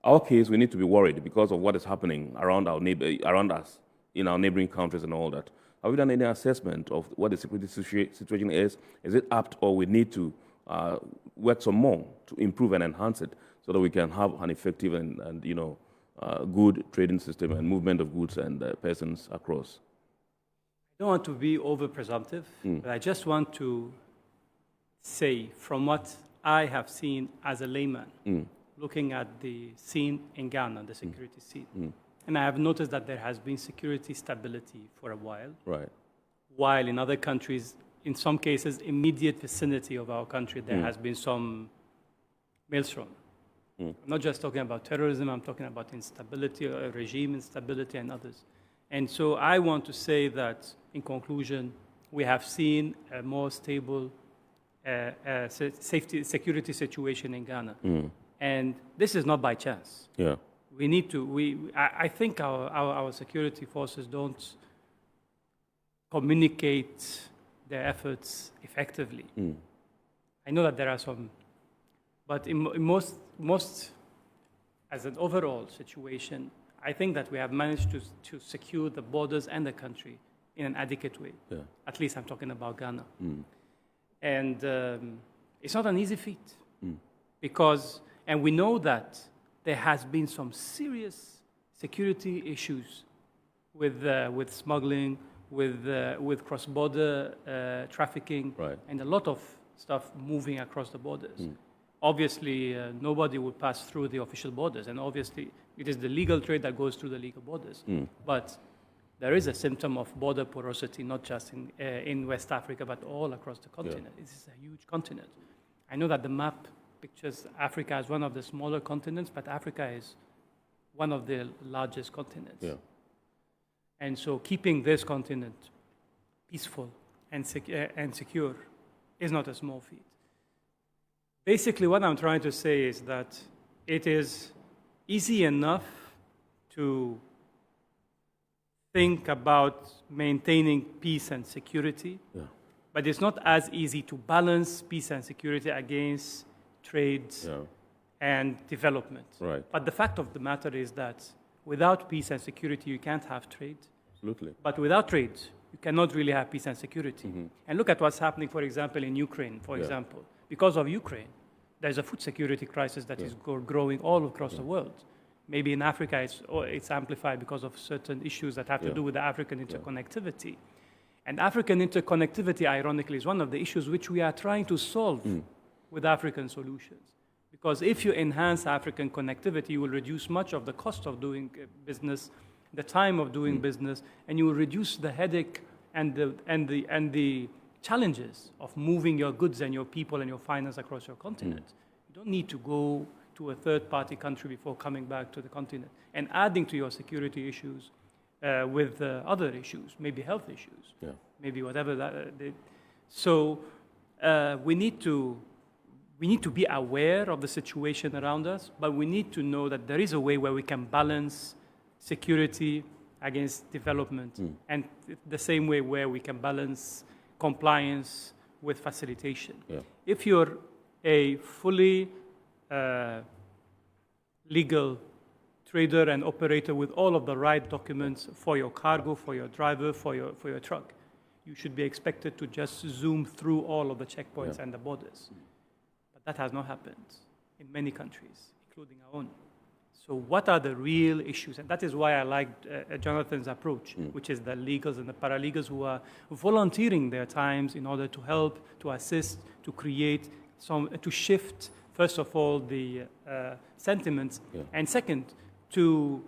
Our case, we need to be worried because of what is happening around around us, in our neighboring countries and all that. Have you done any assessment of what the security situation is? Is it apt, or we need to work some more to improve and enhance it so that we can have an effective and good trading system and movement of goods and persons across? I don't want to be over-presumptive, but I just want to say, from what I have seen as a layman, looking at the scene in Ghana, the security scene, and I have noticed that there has been security stability for a while. Right. While in other countries, in some cases, immediate vicinity of our country, there has been some maelstrom. I'm not just talking about terrorism, I'm talking about instability, regime instability, and others. And so I want to say that, in conclusion, we have seen a more stable security situation in Ghana. And this is not by chance. Yeah. We need to, I think our security forces don't communicate their efforts effectively. I know that there are some, but in most, as an overall situation, I think that we have managed to secure the borders and the country in an adequate way. Yeah. At least I'm talking about Ghana. And it's not an easy feat because, and we know that there has been some serious security issues with smuggling, with cross-border trafficking, and a lot of stuff moving across the borders. Obviously, nobody would pass through the official borders, and obviously it is the legal trade that goes through the legal borders. But there is a symptom of border porosity, not just in West Africa, but all across the continent. This is a huge continent. I know that the map pictures Africa as one of the smaller continents, but Africa is one of the largest continents. Yeah. And so keeping this continent peaceful and secure is not a small feat. Basically, what I'm trying to say is that it is easy enough to think about maintaining peace and security, but it's not as easy to balance peace and security against trade and development. Right. But the fact of the matter is that without peace and security, you can't have trade. Absolutely. But without trade, you cannot really have peace and security. And look at what's happening, for example, in Ukraine, for example. Because of Ukraine, there's a food security crisis that is growing all across the world. Maybe in Africa, it's amplified because of certain issues that have to do with the African interconnectivity. And African interconnectivity, ironically, is one of the issues which we are trying to solve with African solutions. Because if you enhance African connectivity, you will reduce much of the cost of doing business, the time of doing business, and you will reduce the headache and the challenges of moving your goods and your people and your finance across your continent. You don't need to go to a third-party country before coming back to the continent and adding to your security issues with other issues, maybe health issues, maybe whatever that. So we need to be aware of the situation around us, but we need to know that there is a way where we can balance security against development, and the same way where we can balance compliance with facilitation. If you're a fully legal trader and operator with all of the right documents for your cargo, for your driver, for your truck, you should be expected to just zoom through all of the checkpoints and the borders. But that has not happened in many countries, including our own. So what are the real issues? And that is why I liked Jonathan's approach, which is the legals and the paralegals who are volunteering their times in order to help, to assist, to create to shift, first of all, the sentiments, and second, to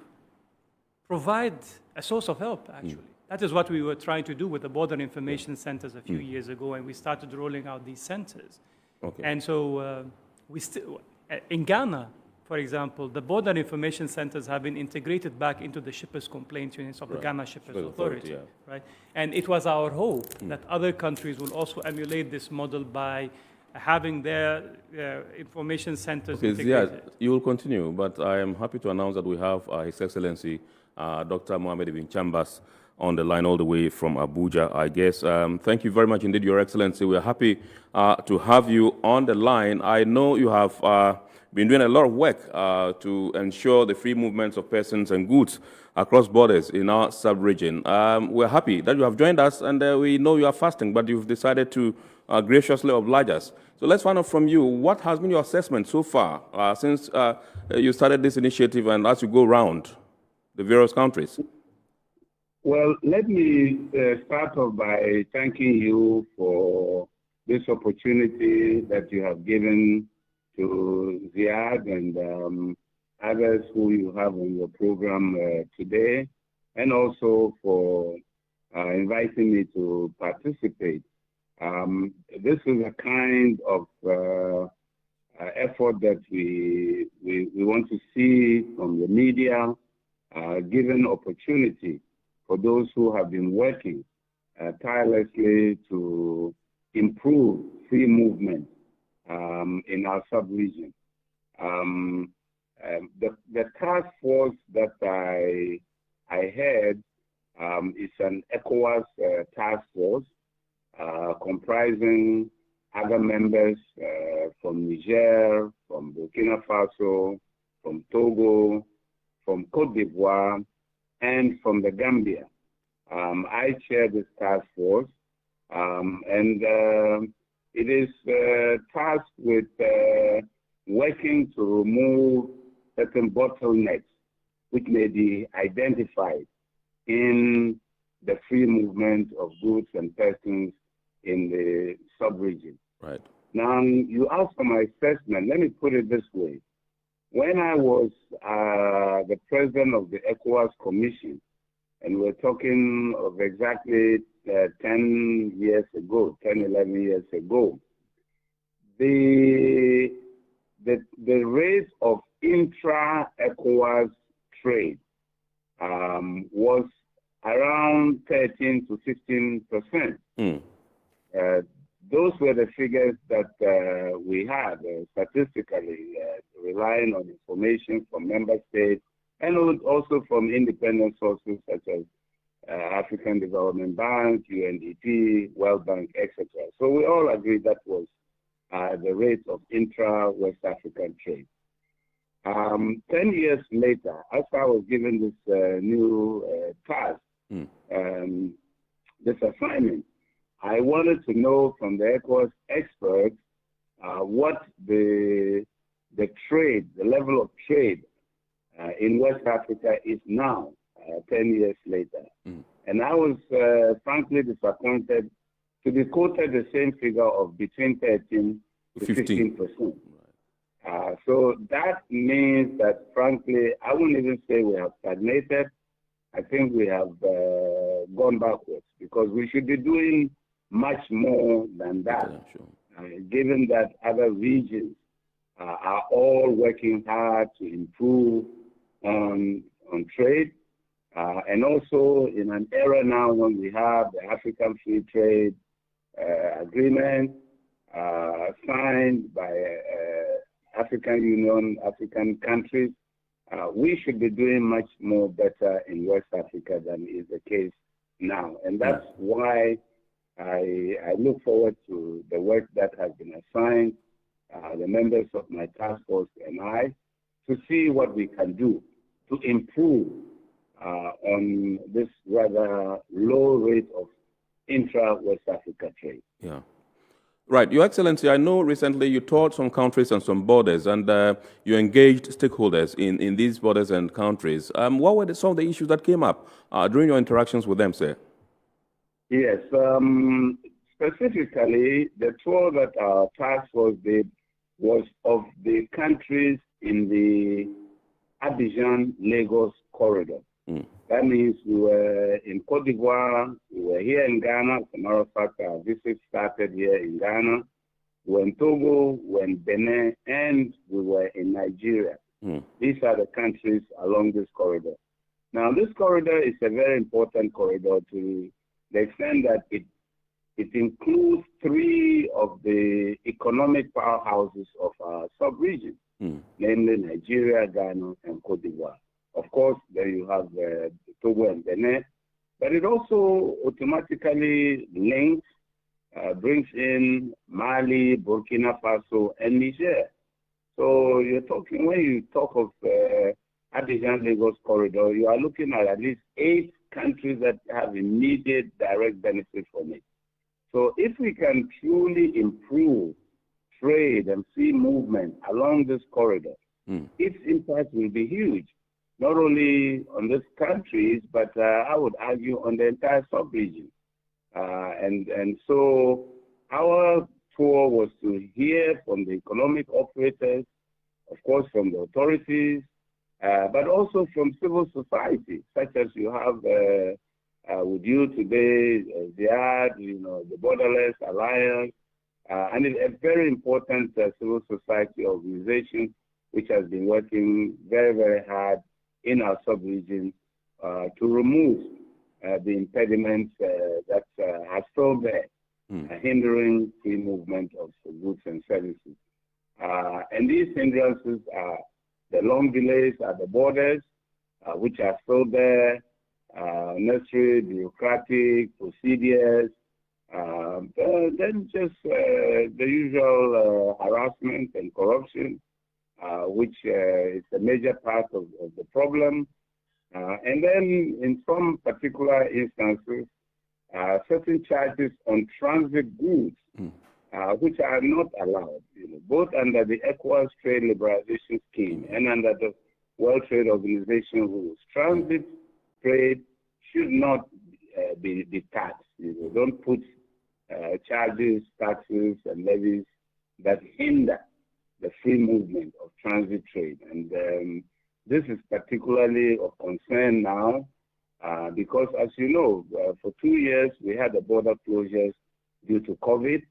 provide a source of help, actually. That is what we were trying to do with the border information centers a few years ago, and we started rolling out these centers. And so in Ghana, for example, the border information centers have been integrated back into the shippers' complaints units of the Ghana Shippers Authority, right? And it was our hope that other countries will also emulate this model by having their information centers integrated. You will continue, but I am happy to announce that we have His Excellency Dr. Mohamed Ibn Chambers on the line all the way from Abuja, I guess. Thank you very much indeed, Your Excellency. We are happy to have you on the line. I know you have been doing a lot of work to ensure the free movements of persons and goods across borders in our sub-region. We're happy that you have joined us, and we know you are fasting, but you've decided to graciously oblige us. So let's find out from you, what has been your assessment so far since you started this initiative and as you go around the various countries? Well, let me start off by thanking you for this opportunity that you have given to Ziad and others who you have on your program today, and also for inviting me to participate. This is a kind of effort that we want to see from the media, given opportunity for those who have been working tirelessly to improve free movement in our sub-region. The task force that I had is an ECOWAS task force comprising other members from Niger, from Burkina Faso, from Togo, from Cote d'Ivoire, and from the Gambia. I chair this task force, and it is tasked with working to remove certain bottlenecks which may be identified in the free movement of goods and persons in the sub-region. Right. Now, you asked for my assessment. Let me put it this way. When I was the president of the ECOWAS Commission, and we're talking of exactly 10 years ago, 10, 11 years ago, the rate of intra-ECOWAS trade was around 13 to 15%. Those were the figures that we had statistically, relying on information from member states and also from independent sources such as African Development Bank, UNDP, World Bank, etc. So we all agreed that was the rate of intra-West African trade. 10 years later, after I was given this new task, this assignment, I wanted to know from the ECOWAS experts what the trade, the level of trade in West Africa is now, 10 years later. And I was frankly disappointed to be quoted the same figure of between 13 to 15%. So that means that, frankly, I wouldn't even say we have stagnated. I think we have gone backwards because we should be doing much more than that, given that other regions are all working hard to improve on trade. And also in an era now when we have the African Free Trade Agreement signed by African Union, African countries, we should be doing much more better in West Africa than is the case now. And that's why I look forward to the work that has been assigned, the members of my task force and I, to see what we can do to improve on this rather low rate of intra-West Africa trade. Yeah. Right. Your Excellency, I know recently you toured some countries and some borders, and you engaged stakeholders in these borders and countries. What were some of the issues that came up during your interactions with them, sir? Yes. Specifically, the tour that our task force did was of the countries in the Abidjan-Lagos corridor. That means we were in Cote d'Ivoire, we were here in Ghana. As a matter of fact, our visit started here in Ghana. We were in Togo, we were in Benin, and we were in Nigeria. These are the countries along this corridor. Now, this corridor is a very important corridor to the extent that it includes three of the economic powerhouses of our sub-region, namely Nigeria, Ghana, and Cote d'Ivoire. Of course, there you have Togo and Benin, but it also automatically links, brings in Mali, Burkina Faso, and Niger. So you're talking, when you talk of Abidjan-Lagos corridor, you are looking at least 8 countries that have immediate direct benefit from it. So if we can truly improve trade and free movement along this corridor, its impact will be huge. Not only on these countries, but I would argue on the entire sub-region. And so our tour was to hear from the economic operators, of course from the authorities, but also from civil society, such as you have with you today, Ziad, the Borderless Alliance, and it's a very important civil society organization which has been working very, very hard in our sub-region to remove the impediments that are still there, hindering free movement of goods and services. And these hindrances are the long delays at the borders, which are still there, necessary bureaucratic procedures, then just the usual harassment and corruption, which is a major part of the problem. And then in some particular instances, certain charges on transit goods, which are not allowed, both under the ECOWAS Trade Liberalization Scheme and under the World Trade Organization rules. Transit trade should not be taxed. Don't put charges, taxes, and levies that hinder the free movement of transit trade. And this is particularly of concern now because, as you know, for 2 years we had the border closures due to COVID,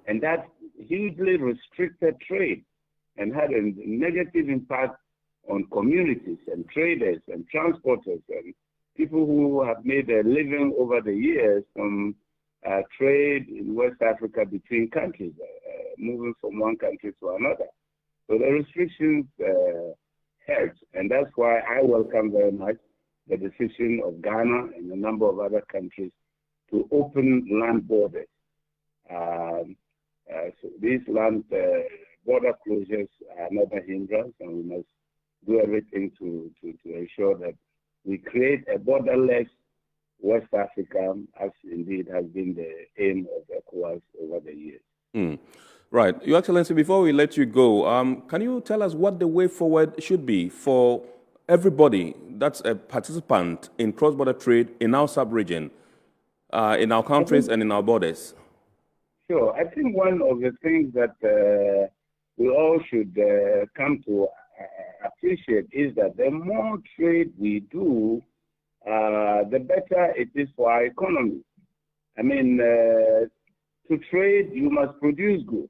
and that hugely restricted trade and had a negative impact on communities and traders and transporters and people who have made a living over the years from trade in West Africa between countries, moving from one country to another. So the restrictions hurt, and that's why I welcome very much the decision of Ghana and a number of other countries to open land borders. So these land border closures are not a hindrance, and we must do everything to ensure that we create a borderless West Africa, as indeed has been the aim of ECOWAS over the years. Right. Your Excellency, before we let you go, can you tell us what the way forward should be for everybody that's a participant in cross-border trade in our sub-region, in our countries and in our borders? Sure. I think one of the things that we all should come to appreciate is that the more trade we do, the better it is for our economy. I mean, to trade, you must produce goods.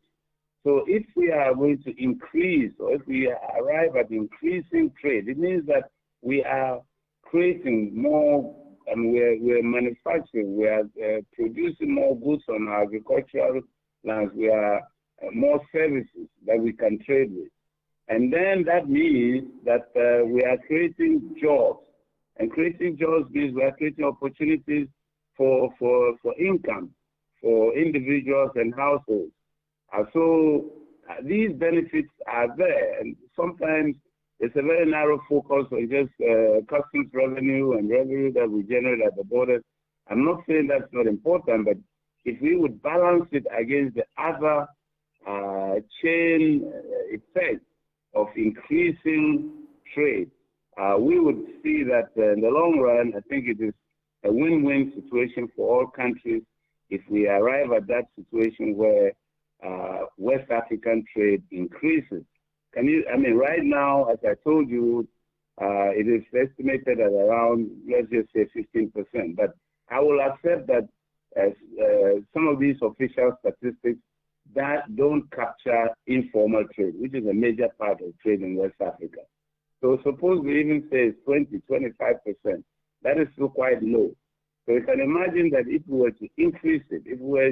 So if we are going to increase, or if we arrive at increasing trade, it means that we are creating more, and we're manufacturing, we are producing more goods on our agricultural lands, we are more services that we can trade with. And then that means that we are creating jobs. And creating jobs means we are creating opportunities for income for individuals and households. So these benefits are there, and sometimes it's a very narrow focus on just customs revenue and revenue that we generate at the border. I'm not saying that's not important, but if we would balance it against the other chain effect of increasing trade, we would see that in the long run, I think it is a win-win situation for all countries if we arrive at that situation where West African trade increases. I mean, right now, as I told you, it is estimated at around, let's just say 15%. But I will accept that as some of these official statistics that don't capture informal trade, which is a major part of trade in West Africa. So suppose we even say it's 20, 25%. That is still quite low. So you can imagine that if we were to increase it, if we were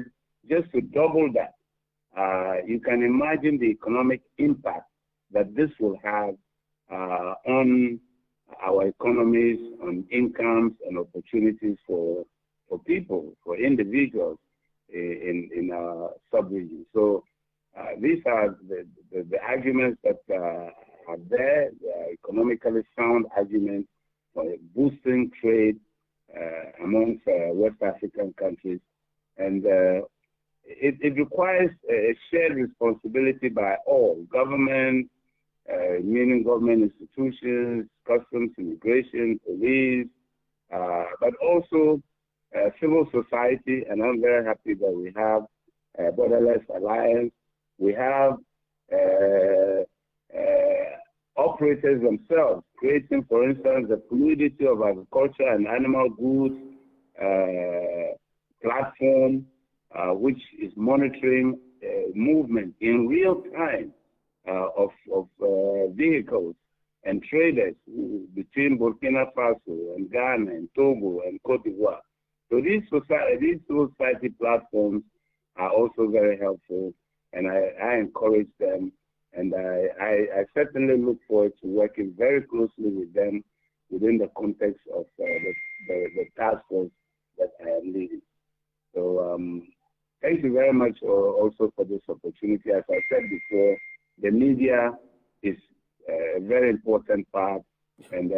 just to double that, you can imagine the economic impact that this will have on our economies, on incomes and opportunities for people, for individuals in our sub-region. So these are the arguments that are there, the economically sound arguments for boosting trade amongst West African countries. And it requires a shared responsibility by all, government, meaning government institutions, customs, immigration, police, but also civil society. And I'm very happy that we have a Borderless Alliance. We have operators themselves creating, for instance, the fluidity of agriculture and animal goods platform, which is monitoring movement in real time of vehicles and traders between Burkina Faso and Ghana and Togo and Cote d'Ivoire. So these society platforms are also very helpful, and I encourage them, and I certainly look forward to working very closely with them within the context of the task force that I am leading. So thank you very much also for this opportunity. As I said before, the media is a very important part, and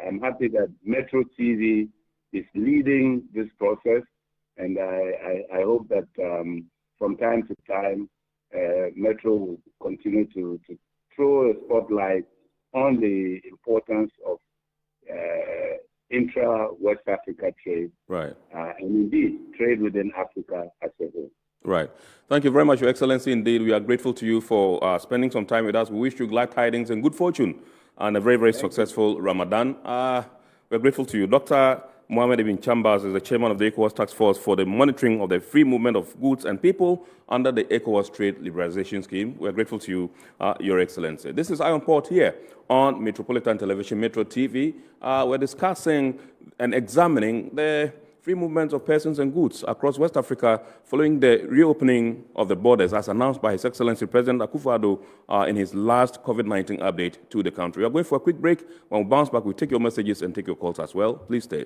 I'm happy that Metro TV is leading this process, and I hope that from time to time, Metro will continue to throw a spotlight on the importance of intra-West Africa trade, right, and indeed trade within Africa as a whole. Right. Thank you very much, Your Excellency. Indeed, we are grateful to you for spending some time with us. We wish you glad tidings and good fortune and a very, very successful Ramadan. We're grateful to you. Dr. Mohamed Ibn Chambers is the chairman of the ECOWAS Task Force for the monitoring of the free movement of goods and people under the ECOWAS Trade Liberalization Scheme. We're grateful to you, Your Excellency. This is Iron Port here on Metropolitan Television, Metro TV. We're discussing and examining the free movement of persons and goods across West Africa following the reopening of the borders as announced by His Excellency President Akufo-Addo in his last COVID-19 update to the country. We are going for a quick break. When we bounce back, we'll take your messages and take your calls as well. Please stay.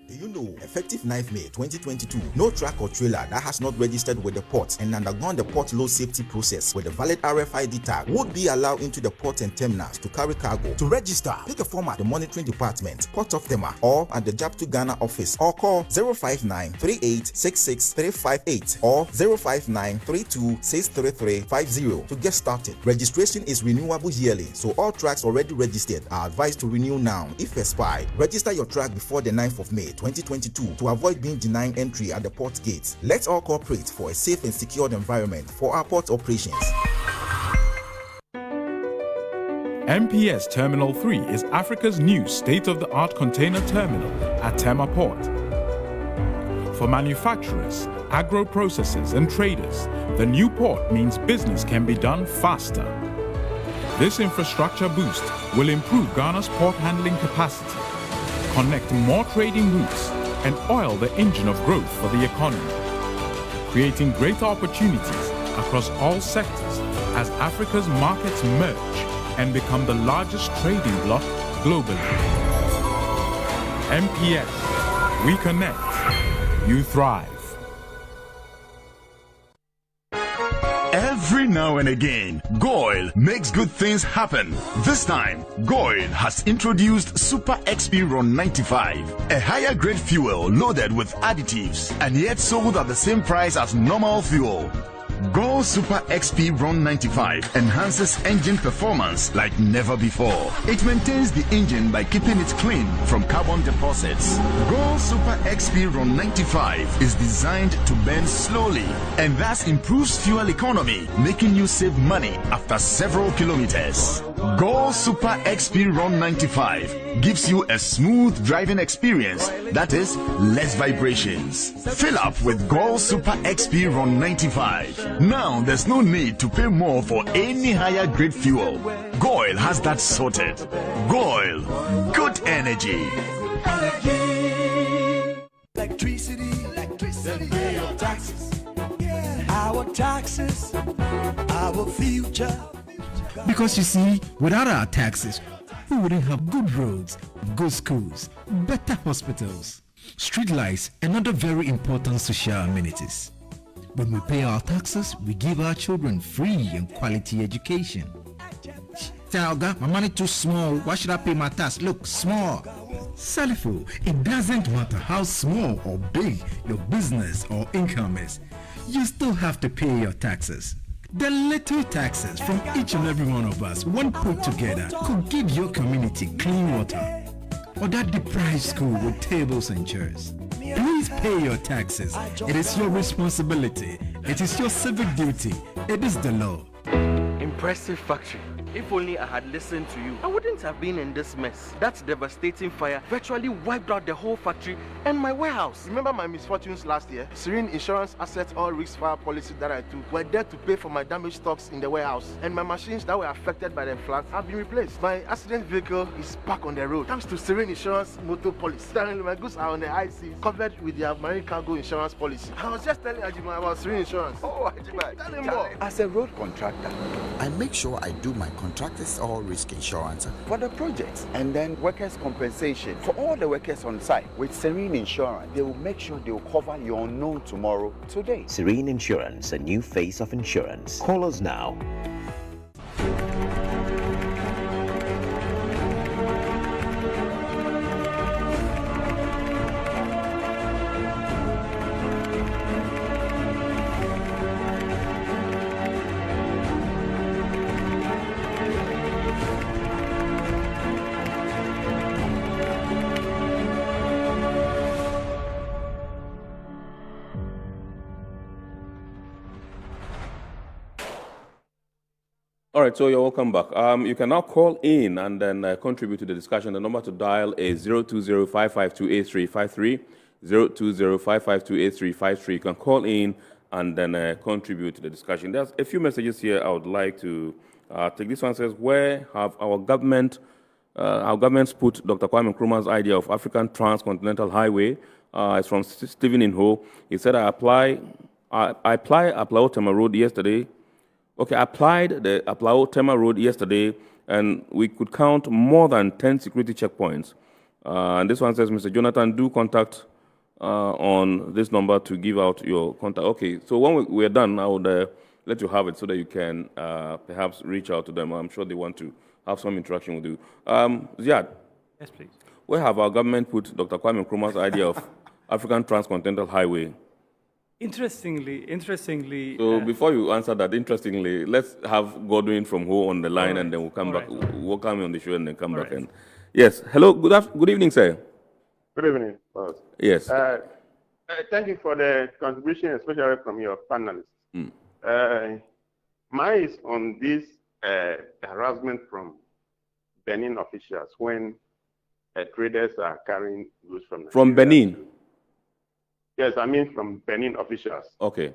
Do you know, effective 9th May 2022, no truck or trailer that has not registered with the port and undergone the port load safety process with a valid RFID tag would be allowed into the port and terminals to carry cargo. To register, pick a form at the monitoring department, Port of Tema, or at the JAP2 Ghana office, or call 059-3866-358 or 059-32-63350 to get started. Registration is renewable yearly, so all trucks already registered are advised to renew now if expired. Register your truck before the 9th of May 2022 to avoid being denied entry at the port gate. Let's all cooperate for a safe and secured environment for our port operations. MPS Terminal 3 is Africa's new state-of-the-art container terminal at Tema Port. For manufacturers, agro-processors and traders, the new port means business can be done faster. This infrastructure boost will improve Ghana's port handling capacity, connect more trading routes, and oil the engine of growth for the economy, creating greater opportunities across all sectors as Africa's markets merge and become the largest trading bloc globally. MPS, we connect, you thrive. Every now and again, Goil makes good things happen. This time, Goil has introduced Super XP Ron 95, a higher grade fuel loaded with additives and yet sold at the same price as normal fuel. Go Super XP Ron 95 enhances engine performance like never before. It maintains the engine by keeping it clean from carbon deposits. Go Super XP Ron 95 is designed to burn slowly and thus improves fuel economy, making you save money after several kilometers. Go Super XP Ron 95 gives you a smooth driving experience, that is, less vibrations. Fill up with Go Super XP Ron 95. Now there's no need to pay more for any higher grade fuel. Goil has that sorted. Goil, good energy. Electricity, then pay your taxes. Our taxes, our future. Because you see, without our taxes, we wouldn't have good roads, good schools, better hospitals, street lights, and other very important social amenities. When we pay our taxes, we give our children free and quality education. Talga, my money too small. Why should I pay my tax? Look, small. Salifo, it doesn't matter how small or big your business or income is. You still have to pay your taxes. The little taxes from each and every one of us, when put together, could give your community clean water or that deprived school with tables and chairs. Please pay your taxes. It is your responsibility. It is your civic duty. It is the law. Impressive factory. If only I had listened to you, I wouldn't have been in this mess. That devastating fire virtually wiped out the whole factory and my warehouse. Remember my misfortunes last year? Serene Insurance Asset All Risk Fire policy that I took were there to pay for my damaged stocks in the warehouse, and my machines that were affected by the floods have been replaced. My accident vehicle is back on the road thanks to Serene Insurance motor policy. Currently, my goods are on the high seas, covered with their marine cargo insurance policy. I was just telling Ajima about Serene Insurance. Oh, Ajima, tell him more. As a road contractor, I make sure I do my contractors all risk insurance for the projects and then workers' compensation for all the workers on site. With Serene Insurance, they will make sure they will cover your unknown tomorrow today. Serene Insurance, a new face of insurance. Call us now. All right, so you're welcome back. You can now call in and then contribute to the discussion. The number to dial is 020-552-8353, 020-552-8353. You can call in and then contribute to the discussion. There's a few messages here I would like to take. This one says, where have our governments put Dr. Kwame Nkrumah's idea of African Transcontinental Highway? It's from Stephen Inho. He said, I applied Aplao Tema Road yesterday. Okay, I applied the Aplao Tema Road yesterday, and we could count more than 10 security checkpoints. And this one says, Mr. Jonathan, do contact on this number to give out your contact. Okay, so when we're done, I would let you have it so that you can perhaps reach out to them. I'm sure they want to have some interaction with you. Ziad. Yes, please. Where have our government put Dr. Kwame Nkrumah's idea of African Transcontinental Highway? Interestingly. So before you answer that, interestingly, let's have Godwin from Ho on the line, and then we'll come back. We'll come on the show and then come back. And yes, hello, good evening, sir. Good evening, boss. Yes. Thank you for the contribution, especially from your panelists. Mine is on this harassment from Benin officials when traders are carrying goods from Nigeria. From Benin? Yes, I mean from Benin officials. Okay.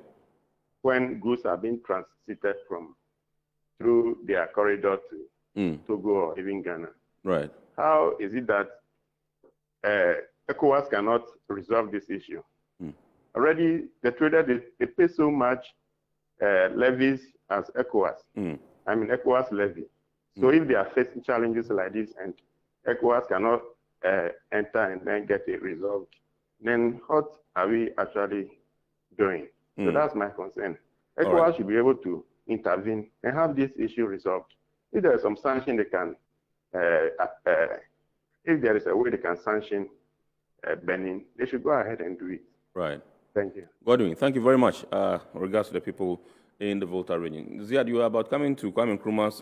When goods are being transited through their corridor to Togo or even Ghana. Right. How is it that ECOWAS cannot resolve this issue? Already, the traders, they pay so much levies as ECOWAS. I mean, ECOWAS levy. So if they are facing challenges like this and ECOWAS cannot enter and then get it resolved, then what are we actually doing? So that's my concern. ECOWAS should be able to intervene and have this issue resolved. If there is some sanction, they can, if there is a way they can sanction Benin, they should go ahead and do it. Right. Thank you. Godwin, thank you very much. Regards to the people in the Volta region. Ziad, you were about coming to Kwame Nkrumah's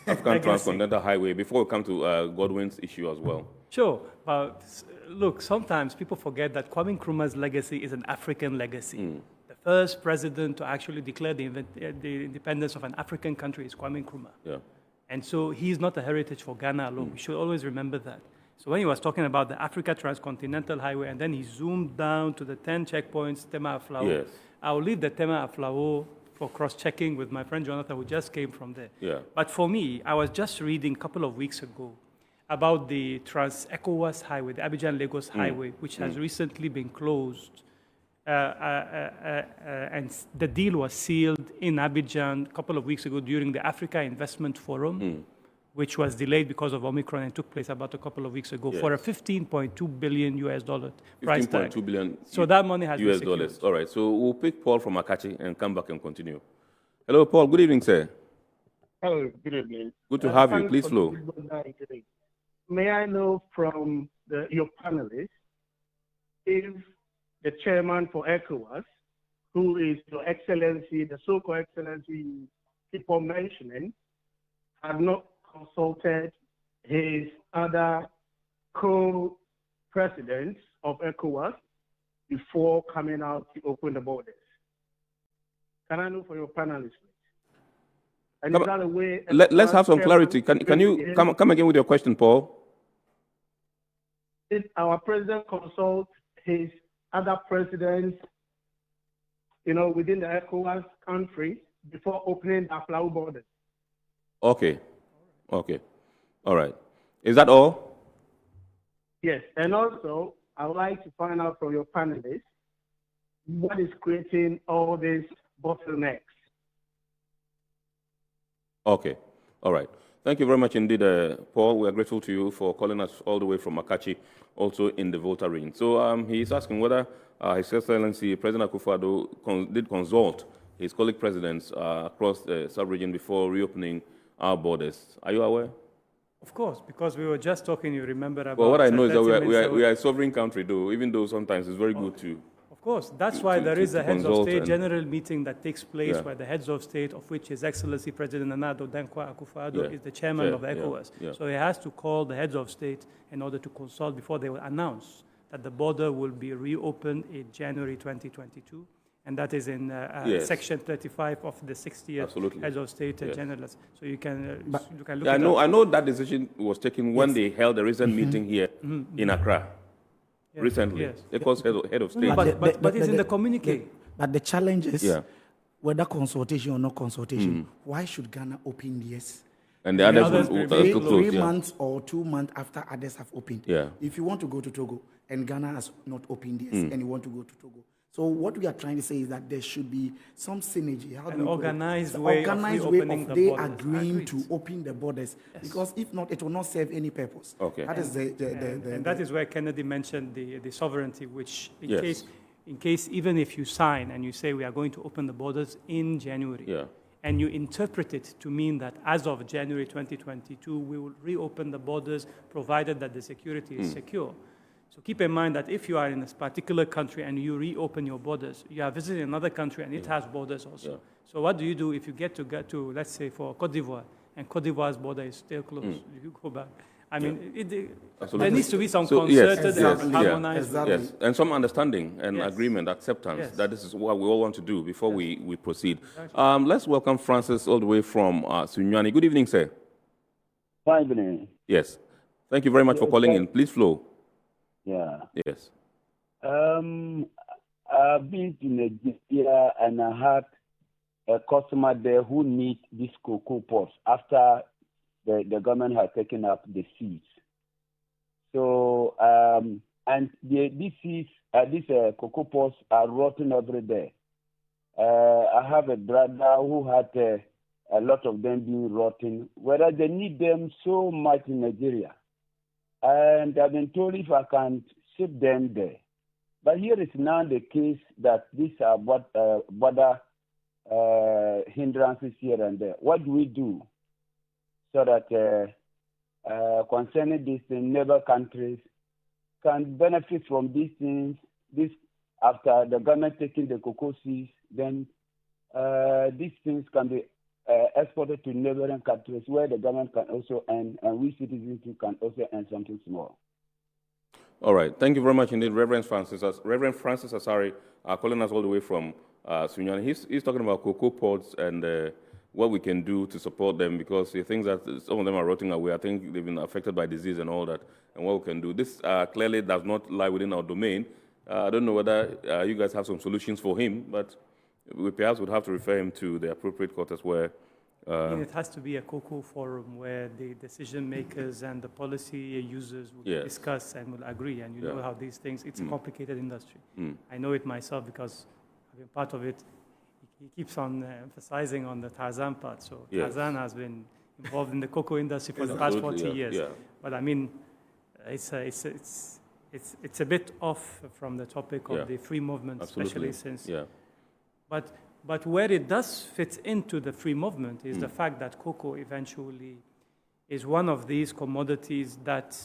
African Transcontinental Highway before we come to Godwin's issue as well. Sure, but look, sometimes people forget that Kwame Nkrumah's legacy is an African legacy. The first president to actually declare the independence of an African country is Kwame Nkrumah. Yeah. And so he's not a heritage for Ghana alone. We should always remember that. So when he was talking about the Africa Transcontinental Highway, and then he zoomed down to the 10 checkpoints, Tema Aflao. Yes. I'll leave the Tema Aflao for cross-checking with my friend Jonathan, who just came from there. Yeah. But for me, I was just reading a couple of weeks ago about the Trans-ECOWAS Highway, the Abidjan-Lagos Highway, which has recently been closed. And the deal was sealed in Abidjan a couple of weeks ago during the Africa Investment Forum, which was delayed because of Omicron and took place about a couple of weeks ago for a $15.2 billion price tag. $15.2 billion. So that money has been secured. All right, so we'll pick Paul from Akachi and come back and continue. Hello, Paul. Good evening, sir. Hello, good evening. Good to have you. Please flow. May I know from your panelists if the chairman for ECOWAS, who is Your Excellency, the so-called Excellency you keep on mentioning, had not consulted his other co-presidents of ECOWAS before coming out to open the borders? Can I know for your panelists? And is that a way let's have some clarity. Can you come again with your question, Paul? Did our president consult his other presidents, within the ECOWAS countries before opening the Aflao borders? Okay. All right. Is that all? Yes. And also, I would like to find out from your panelists what is creating all these bottlenecks. Okay. All right. Thank you very much indeed, Paul. We are grateful to you for calling us all the way from Akachi, also in the Volta region. So he is asking whether His Excellency President Akufo-Addo did consult his colleague presidents across the sub-region before reopening our borders. Are you aware? Of course, because we were just talking, you remember, about... Well, what I know is that we are a sovereign country, though, even though sometimes it's very good to... Of course, that's why there is a heads of state general meeting that takes place where the heads of state, of which His Excellency President Nana Addo Dankwa Akufo-Addo is the chairman of ECOWAS. So he has to call the heads of state in order to consult before they will announce that the border will be reopened in January 2022. and that is in Section 35 of the 60th Heads of State Generals. So you can look at I know that decision was taken when they held a recent meeting here in Accra. Recently, ECOWAS head of state. But it's in the communique. But the challenge is whether consultation or not consultation. Why should Ghana open theirs? And the others will close. 3 months or 2 months after others have opened. Yeah. If you want to go to Togo and Ghana has not opened theirs and you want to go to Togo. So what we are trying to say is that there should be some synergy. An organized way of they agreeing to open the borders. Because if not, it will not serve any purpose. Okay. That is that is where Kennedy mentioned the sovereignty, which in case even if you sign and you say we are going to open the borders in January, and you interpret it to mean that as of January 2022, we will reopen the borders provided that the security is secure. So keep in mind that if you are in a particular country and you reopen your borders, you are visiting another country and it has borders also. Yeah. So what do you do if you get to, let's say, for Cote d'Ivoire, and Cote d'Ivoire's border is still closed? You go back. I mean, there needs to be some concerted and harmonized. Yes, and some understanding and agreement, acceptance that this is what we all want to do before we proceed. Let's welcome Francis all the way from Sunyani. Good evening, sir. Good evening. Yes. Thank you very much for calling in. Please flow. Yeah. Yes. I've been to Nigeria and I had a customer there who needs these cocoa pots after the government has taken up the seeds. So, and these cocoa pots are rotting every day. I have a brother who had a lot of them being rotten, whether they need them so much in Nigeria. And I've been told if I can ship them there. But here is now the case that these are border hindrances here and there. What do we do so that concerning these neighbor countries can benefit from these things? This after the government taking the cocoa seeds, then these things can be exported to neighboring countries where the government can also earn, and we citizens can also earn something small. All right. Thank you very much indeed, Reverend Francis Asari, calling us all the way from Sunyani. He's talking about cocoa pods and what we can do to support them, because he thinks that some of them are rotting away. I think they've been affected by disease and all that, and what we can do. This clearly does not lie within our domain. I don't know whether you guys have some solutions for him, but we perhaps would have to refer him to the appropriate quarters where... it has to be a cocoa forum where the decision makers and the policy users will discuss and will agree. And you know how these things, it's a complicated industry. I know it myself because I've been part of it. He keeps on emphasizing on the Tarzan part. So Tarzan has been involved in the cocoa industry for the past 40 years. Yeah. But I mean, it's a bit off from the topic of the free movement, especially since... But where it does fit into the free movement is the fact that cocoa eventually is one of these commodities that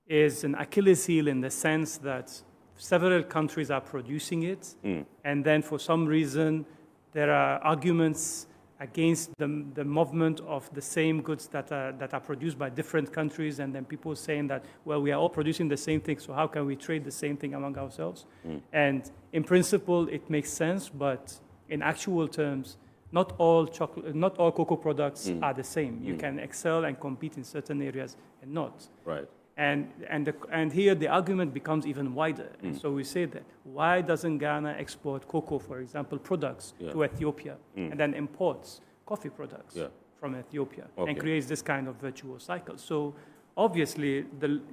is an Achilles heel in the sense that several countries are producing it, and then for some reason there are arguments against the movement of the same goods that are produced by different countries, and then people saying that, well, we are all producing the same thing, so how can we trade the same thing among ourselves? And in principle, it makes sense, but in actual terms, not all cocoa products are the same. You can excel and compete in certain areas and not. Right. And here the argument becomes even wider. And so we say that why doesn't Ghana export cocoa, for example, products to Ethiopia, and then imports coffee products from Ethiopia and creates this kind of virtuous cycle? So obviously,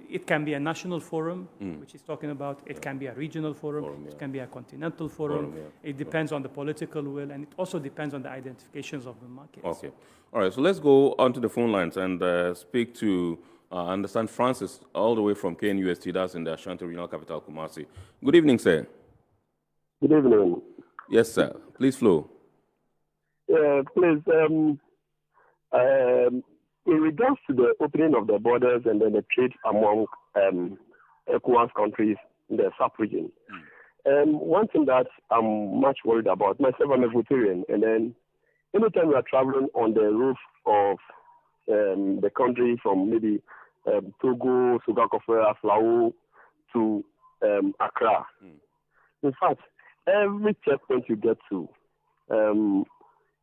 it can be a national forum, which is talking about. It can be a regional forum. It can be a continental forum. It depends on the political will, and it also depends on the identifications of the markets. Okay. All right. So let's go onto the phone lines and speak to, I understand, Francis, all the way from KNUST, that's in the Ashanti Regional Capital, Kumasi. Good evening, sir. Good evening. Yes, sir. Please flow. Please, in regards to the opening of the borders and then the trade among ECOWAS countries in the sub-region, one thing that I'm much worried about, myself, I'm a vegetarian, and then anytime we are traveling on the roof of the country from maybe Togo, Sogakofre, Aflao to Accra, in fact, every checkpoint you get to,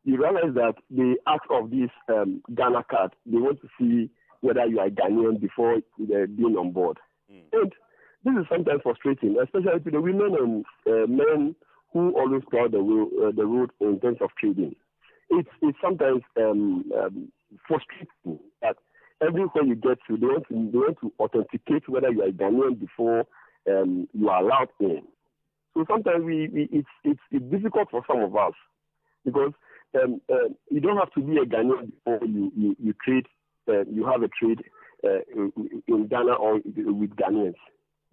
you realize that they ask of this Ghana card. They want to see whether you are Ghanaian before being on board. And this is sometimes frustrating, especially to the women and men who always plow the road in terms of trading. It's sometimes frustrating that everywhere you get to, they want to authenticate whether you are Ghanaian before you are allowed in. So sometimes it's difficult for some of us because you don't have to be a Ghanaian before you trade. You have a trade in Ghana or with Ghanaians.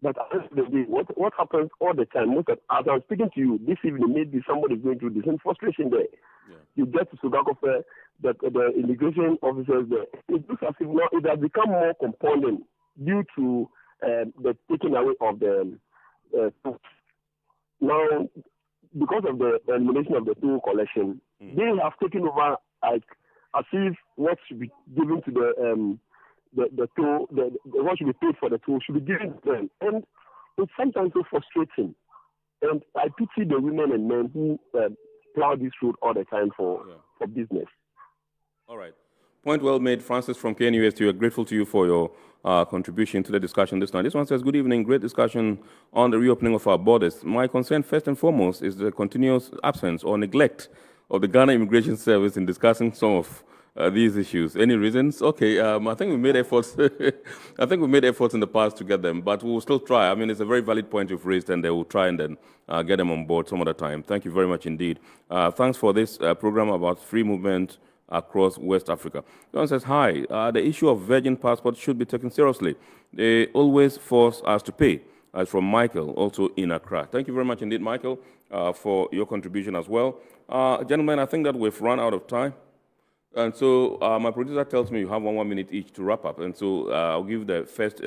But at the end of the day, what happens all the time, as I'm speaking to you this evening, maybe somebody is going through the same frustration there. Yeah. You get to Sugakofe, the immigration officers there. It looks as if now it has become more compounding due to the taking away of the tools. Now, because of the elimination of the tool collection, they have taken over as if what should be given to the tool, what should be paid for the tool should be given to them. And it's sometimes so frustrating. And I pity the women and men who plow this road all the time for business. All right. Point well made, Francis from KNUST. We are grateful to you for your contribution to the discussion this night. This one says, good evening, great discussion on the reopening of our borders. My concern, first and foremost, is the continuous absence or neglect of the Ghana Immigration Service in discussing some of these issues. Any reasons? Okay, I think we made efforts. I think we made efforts in the past to get them, but we will still try. I mean, it's a very valid point you've raised, and they will try and then get them on board some other time. Thank you very much indeed. Thanks for this program about free movement across West Africa. John says, hi, the issue of virgin passports should be taken seriously. They always force us to pay. As from Michael, also in Accra. Thank you very much indeed, Michael, for your contribution as well. Gentlemen, I think that we've run out of time. And so my producer tells me you have 1 minute each to wrap up. And so I'll give the first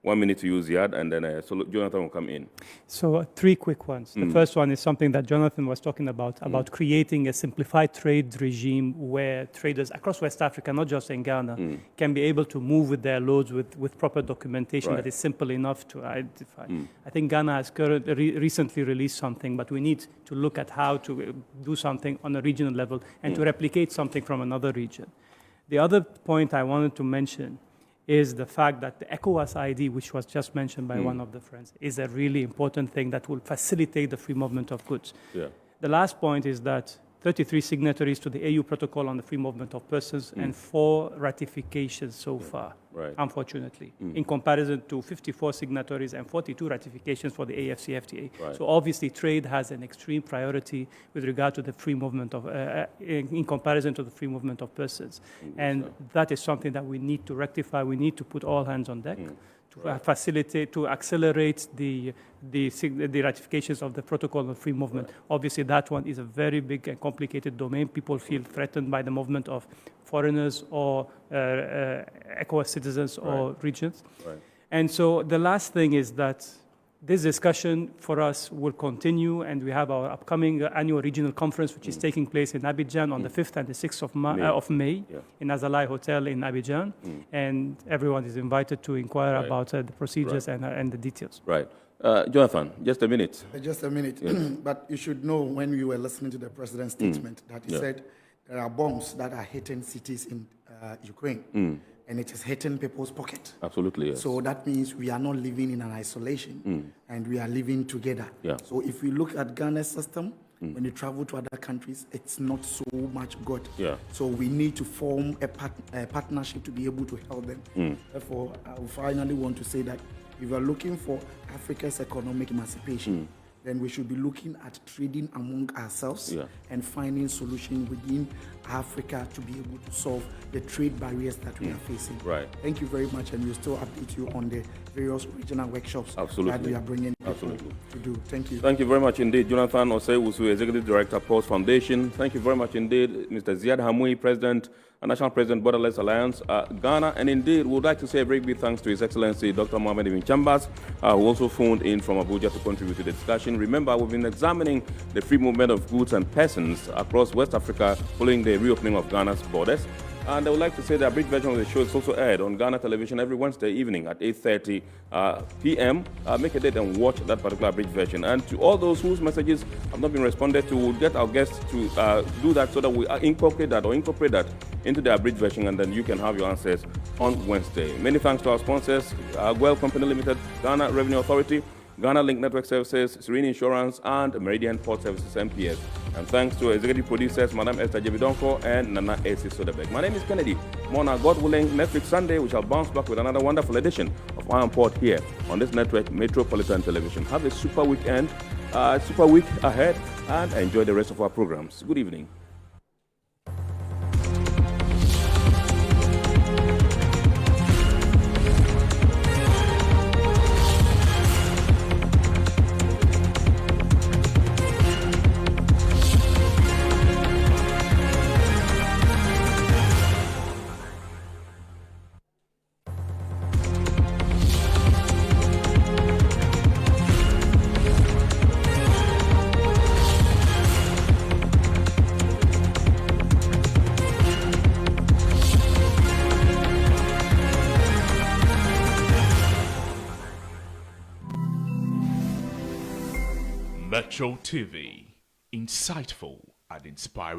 1 minute to you, Ziad, and then so Jonathan will come in. So 3 quick ones. The first one is something that Jonathan was talking about creating a simplified trade regime where traders across West Africa, not just in Ghana, can be able to move with their loads with proper documentation that is simple enough to identify. I think Ghana has recently released something, but we need to look at how to do something on a regional level and to replicate something from another region. The other point I wanted to mention is the fact that the ECOWAS ID, which was just mentioned by one of the friends, is a really important thing that will facilitate the free movement of goods. Yeah. The last point is that 33 signatories to the AU Protocol on the Free Movement of Persons and 4 ratifications so far, unfortunately, in comparison to 54 signatories and 42 ratifications for the AFCFTA. Right. So obviously trade has an extreme priority with regard to the free movement of, in comparison to the free movement of persons. And that is something that we need to rectify. We need to put all hands on deck to facilitate, to accelerate the ratifications of the Protocol on Free Movement. Obviously, that one is a very big and complicated domain. People feel threatened by the movement of foreigners or ECOWAS citizens or regions. Right. And so the last thing is that this discussion for us will continue, and we have our upcoming annual regional conference, which is taking place in Abidjan on the 5th and the 6th of May in Azalai Hotel in Abidjan. And everyone is invited to inquire about the procedures and the details. Right. Jonathan, just a minute. Just a minute. Yes. But you should know when you were listening to the president's statement that he said there are bombs that are hitting cities in Ukraine. And it is hitting people's pocket. Absolutely, yes. So that means we are not living in an isolation, and we are living together. Yeah. So if we look at Ghana's system, when you travel to other countries, it's not so much good. Yeah. So we need to form a partnership to be able to help them. Therefore, I finally want to say that if we are looking for Africa's economic emancipation, then we should be looking at trading among ourselves and finding solutions within Africa to be able to solve the trade barriers that we are facing. Right. Thank you very much, and we'll still update you on the various regional workshops that we are bringing to do. Thank you. Thank you very much indeed, Jonathan Osayoso, Executive Director, Pulse Foundation. Thank you very much indeed, Mr. Ziad Hamui, President, National President, Borderless Alliance, Ghana. And indeed, we would like to say a very big thanks to His Excellency, Dr. Mohamed Ibn Chambers, who also phoned in from Abuja to contribute to the discussion. Remember, we've been examining the free movement of goods and persons across West Africa following the reopening of Ghana's borders. And I would like to say the abridged version of the show is also aired on Ghana television every Wednesday evening at 8:30 p.m. Make a date and watch that particular abridged version. And to all those whose messages have not been responded to, we'll get our guests to do that so that we incorporate that into the abridged version, and then you can have your answers on Wednesday. Many thanks to our sponsors, Well Company Limited, Ghana Revenue Authority, Ghana Link Network Services, Serene Insurance, and Meridian Port Services, MPS. And thanks to executive producers, Madam Esther Jevidonko and Nana A.C. Soderberg. My name is Kennedy Mona. God willing, next week Sunday, we shall bounce back with another wonderful edition of Iron Port here on this network, Metropolitan Television. Have a super weekend, super week ahead, and enjoy the rest of our programs. Good evening. Metro TV, insightful and inspiring.